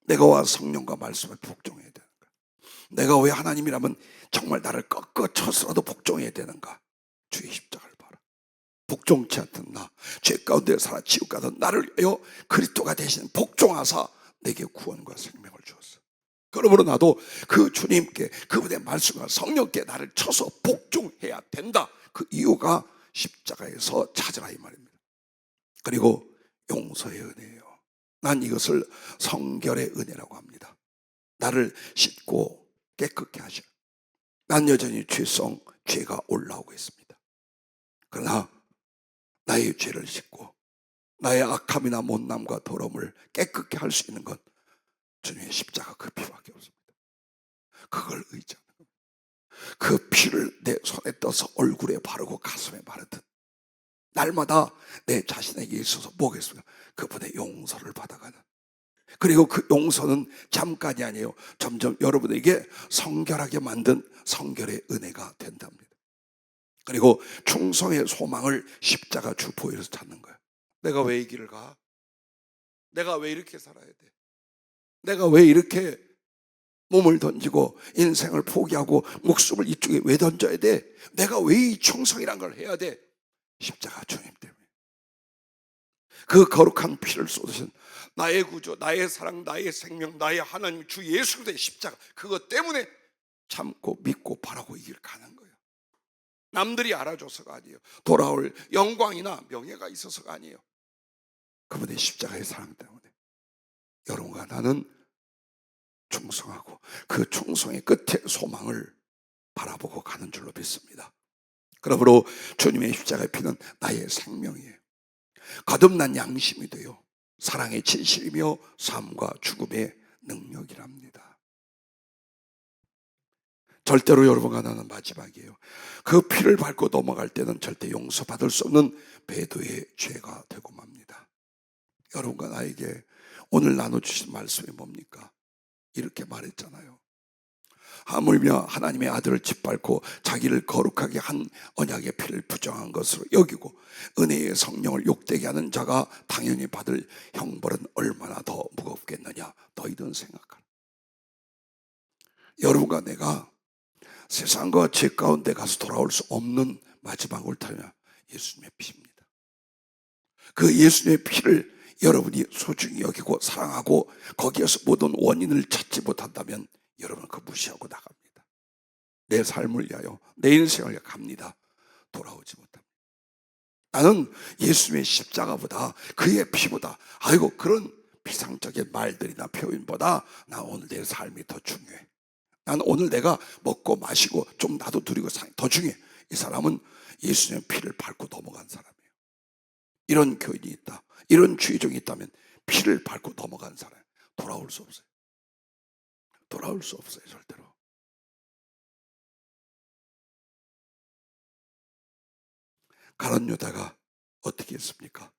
내가 와 성령과 말씀에 복종해야 되는 거야. 내가 왜 하나님이라면 정말 나를 꺾어 쳐서라도 복종해야 되는가? 주의 십자가를 봐라. 복종치 않던 나, 죄 가운데 살아 지옥 가던 나를 위하여 그리스도가 대신 복종하사 내게 구원과 생명을 주었어. 그러므로 나도 그 주님께, 그분의 말씀과 성령께 나를 쳐서 복종해야 된다. 그 이유가 십자가에서 찾으라, 이 말입니다. 그리고 용서의 은혜예요. 난 이것을 성결의 은혜라고 합니다. 나를 씻고 깨끗게 하셔. 난 여전히 죄가 올라오고 있습니다. 그러나 나의 죄를 씻고 나의 악함이나 못남과 더러움을 깨끗게 할 수 있는 건 주님의 십자가 그 피밖에 없습니다. 그걸 의지하는 겁니다. 그 피를 내 손에 떠서 얼굴에 바르고 가슴에 바르듯 날마다 내 자신에게 있어서 뭐겠습니까? 그분의 용서를 받아가는, 그리고 그 용서는 잠깐이 아니에요. 점점 여러분에게 성결하게 만든 성결의 은혜가 된답니다. 그리고 충성의 소망을 십자가 주보에서 찾는 거예요. 내가 왜 이 길을 가? 내가 왜 이렇게 살아야 돼? 내가 왜 이렇게 몸을 던지고 인생을 포기하고 목숨을 이쪽에 왜 던져야 돼? 내가 왜 이 충성이란 걸 해야 돼? 십자가 주님 때문에. 그 거룩한 피를 쏟으신 나의 구주, 나의 사랑, 나의 생명, 나의 하나님 주 예수 그리스도의 십자가, 그것 때문에 참고 믿고 바라고 이 길 가는 거예요. 남들이 알아줘서가 아니에요. 돌아올 영광이나 명예가 있어서가 아니에요. 그분의 십자가의 사랑 때문에 여러분과 나는 충성하고 그 충성의 끝에 소망을 바라보고 가는 줄로 믿습니다. 그러므로 주님의 십자가의 피는 나의 생명이에요. 거듭난 양심이 되어 사랑의 진실이며 삶과 죽음의 능력이랍니다. 절대로 여러분과 나는 마지막이에요. 그 피를 밟고 넘어갈 때는 절대 용서받을 수 없는 배도의 죄가 되고 맙니다. 여러분과 나에게 오늘 나눠주신 말씀이 뭡니까? 이렇게 말했잖아요. 하물며 하나님의 아들을 짓밟고 자기를 거룩하게 한 언약의 피를 부정한 것으로 여기고 은혜의 성령을 욕되게 하는 자가 당연히 받을 형벌은 얼마나 더 무겁겠느냐. 너희들은 생각하라. 여러분과 내가 세상과 죄 가운데 가서 돌아올 수 없는 마지막 울타리는 예수님의 피입니다. 그 예수님의 피를 여러분이 소중히 여기고 사랑하고 거기에서 모든 원인을 찾지 못한다면 여러분은 그 무시하고 나갑니다. 내 삶을 위하여 내 인생을 위해 갑니다. 돌아오지 못합니다. 나는 예수님의 십자가보다 그의 피보다 아이고 그런 비상적인 말들이나 표현보다 나 오늘 내 삶이 더 중요해. 난 오늘 내가 먹고 마시고 좀 나도 누리고 사는 더 중요해. 이 사람은 예수님의 피를 밟고 넘어간 사람이에요. 이런 교인이 있다. 이런 주의종이 있다면 피를 밟고 넘어간 사람 돌아올 수 없어요. 돌아올 수 없어요. 절대로. 가룟 유다가 어떻게 했습니까?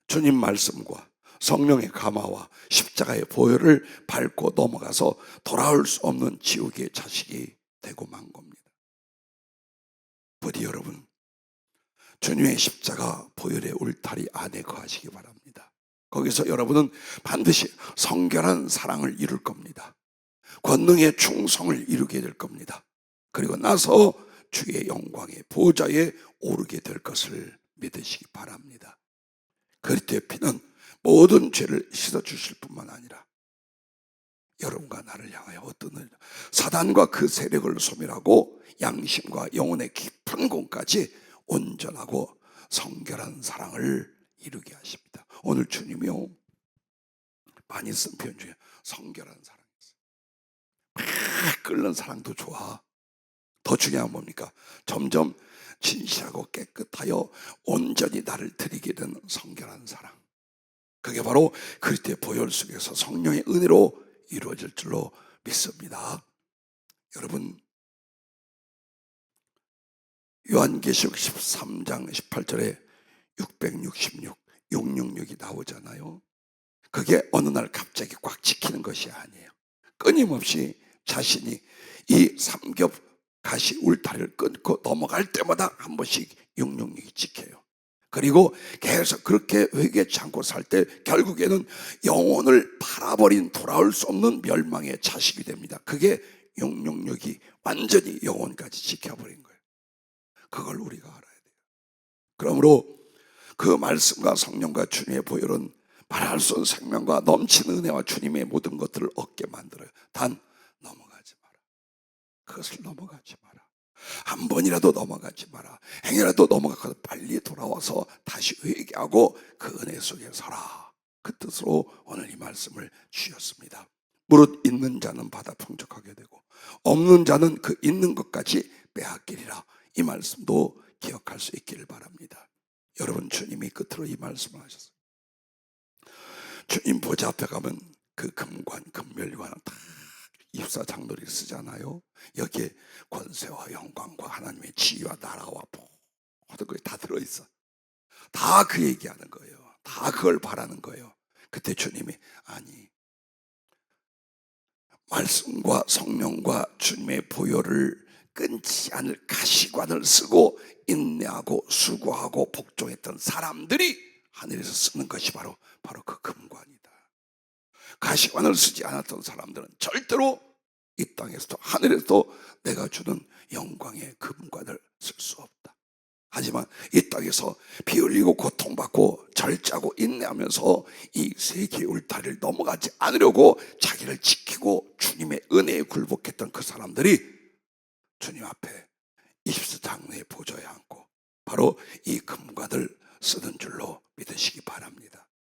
주님 말씀과 성령의 감화와 십자가의 보혈을 밟고 넘어가서 돌아올 수 없는 지옥의 자식이 되고 만 겁니다. 부디 여러분 주님의 십자가 보혈의 울타리 안에 거하시기 바랍니다. 거기서 여러분은 반드시 성결한 사랑을 이룰 겁니다. 권능의 충성을 이루게 될 겁니다. 그리고 나서 주의 영광의 보좌에 오르게 될 것을 믿으시기 바랍니다. 그리스도의 피는 모든 죄를 씻어주실 뿐만 아니라 여러분과 나를 향하여 어떤 사단과 그 세력을 소멸하고 양심과 영혼의 깊은 곳까지 온전하고 성결한 사랑을 이루게 하십니다. 오늘 주님이요 많이 쓴 표현 중에 성결한 사랑이 있어요. 막 끓는 사랑도 좋아. 더 중요한 뭡니까? 점점 진실하고 깨끗하여 온전히 나를 드리게 된 성결한 사랑. 그게 바로 그리스도의 보혈 속에서 성령의 은혜로 이루어질 줄로 믿습니다. 여러분 요한계시록 13장 18절에 666, 666이 나오잖아요. 그게 어느 날 갑자기 꽉 찍히는 것이 아니에요. 끊임없이 자신이 이 삼겹 가시 울타리를 끊고 넘어갈 때마다 한 번씩 666이 찍혀요. 그리고 계속 그렇게 회개치 않고 살 때 결국에는 영혼을 팔아버린 돌아올 수 없는 멸망의 자식이 됩니다. 그게 666이 완전히 영혼까지 지켜버린 거예요. 그걸 우리가 알아야 돼요. 그러므로 그 말씀과 성령과 주님의 보혈은 말할 수 없는 생명과 넘치는 은혜와 주님의 모든 것들을 얻게 만들어요. 단 넘어가지 마라. 그것을 넘어가지 마라. 한 번이라도 넘어가지 마라. 행여라도 넘어가서 빨리 돌아와서 다시 회개하고 그 은혜 속에 서라. 그 뜻으로 오늘 이 말씀을 주셨습니다. 무릇 있는 자는 받아 풍족하게 되고 없는 자는 그 있는 것까지 빼앗기리라. 이 말씀도 기억할 수 있기를 바랍니다. 여러분 주님이 끝으로 이 말씀을 하셨어요. 주님 보좌 앞에 가면 그 금관, 금멸관은 다 입사 장로를 쓰잖아요. 여기에 권세와 영광과 하나님의 지위와 나라와 모든 것이 다 들어있어. 다 그 얘기하는 거예요. 다 그걸 바라는 거예요. 그때 주님이 아니 말씀과 성령과 주님의 보혈을 끊지 않을 가시관을 쓰고 인내하고 수고하고 복종했던 사람들이 하늘에서 쓰는 것이 바로 그 금관이다. 가시관을 쓰지 않았던 사람들은 절대로 이 땅에서도 하늘에서도 내가 주는 영광의 금관을 쓸 수 없다. 하지만 이 땅에서 피 흘리고 고통받고 절제하고 인내하면서 이 세계의 울타리를 넘어가지 않으려고 자기를 지키고 주님의 은혜에 굴복했던 그 사람들이 주님 앞에 24장로의 보좌에 앉고 바로 이 금관을 쓰는 줄로 믿으시기 바랍니다.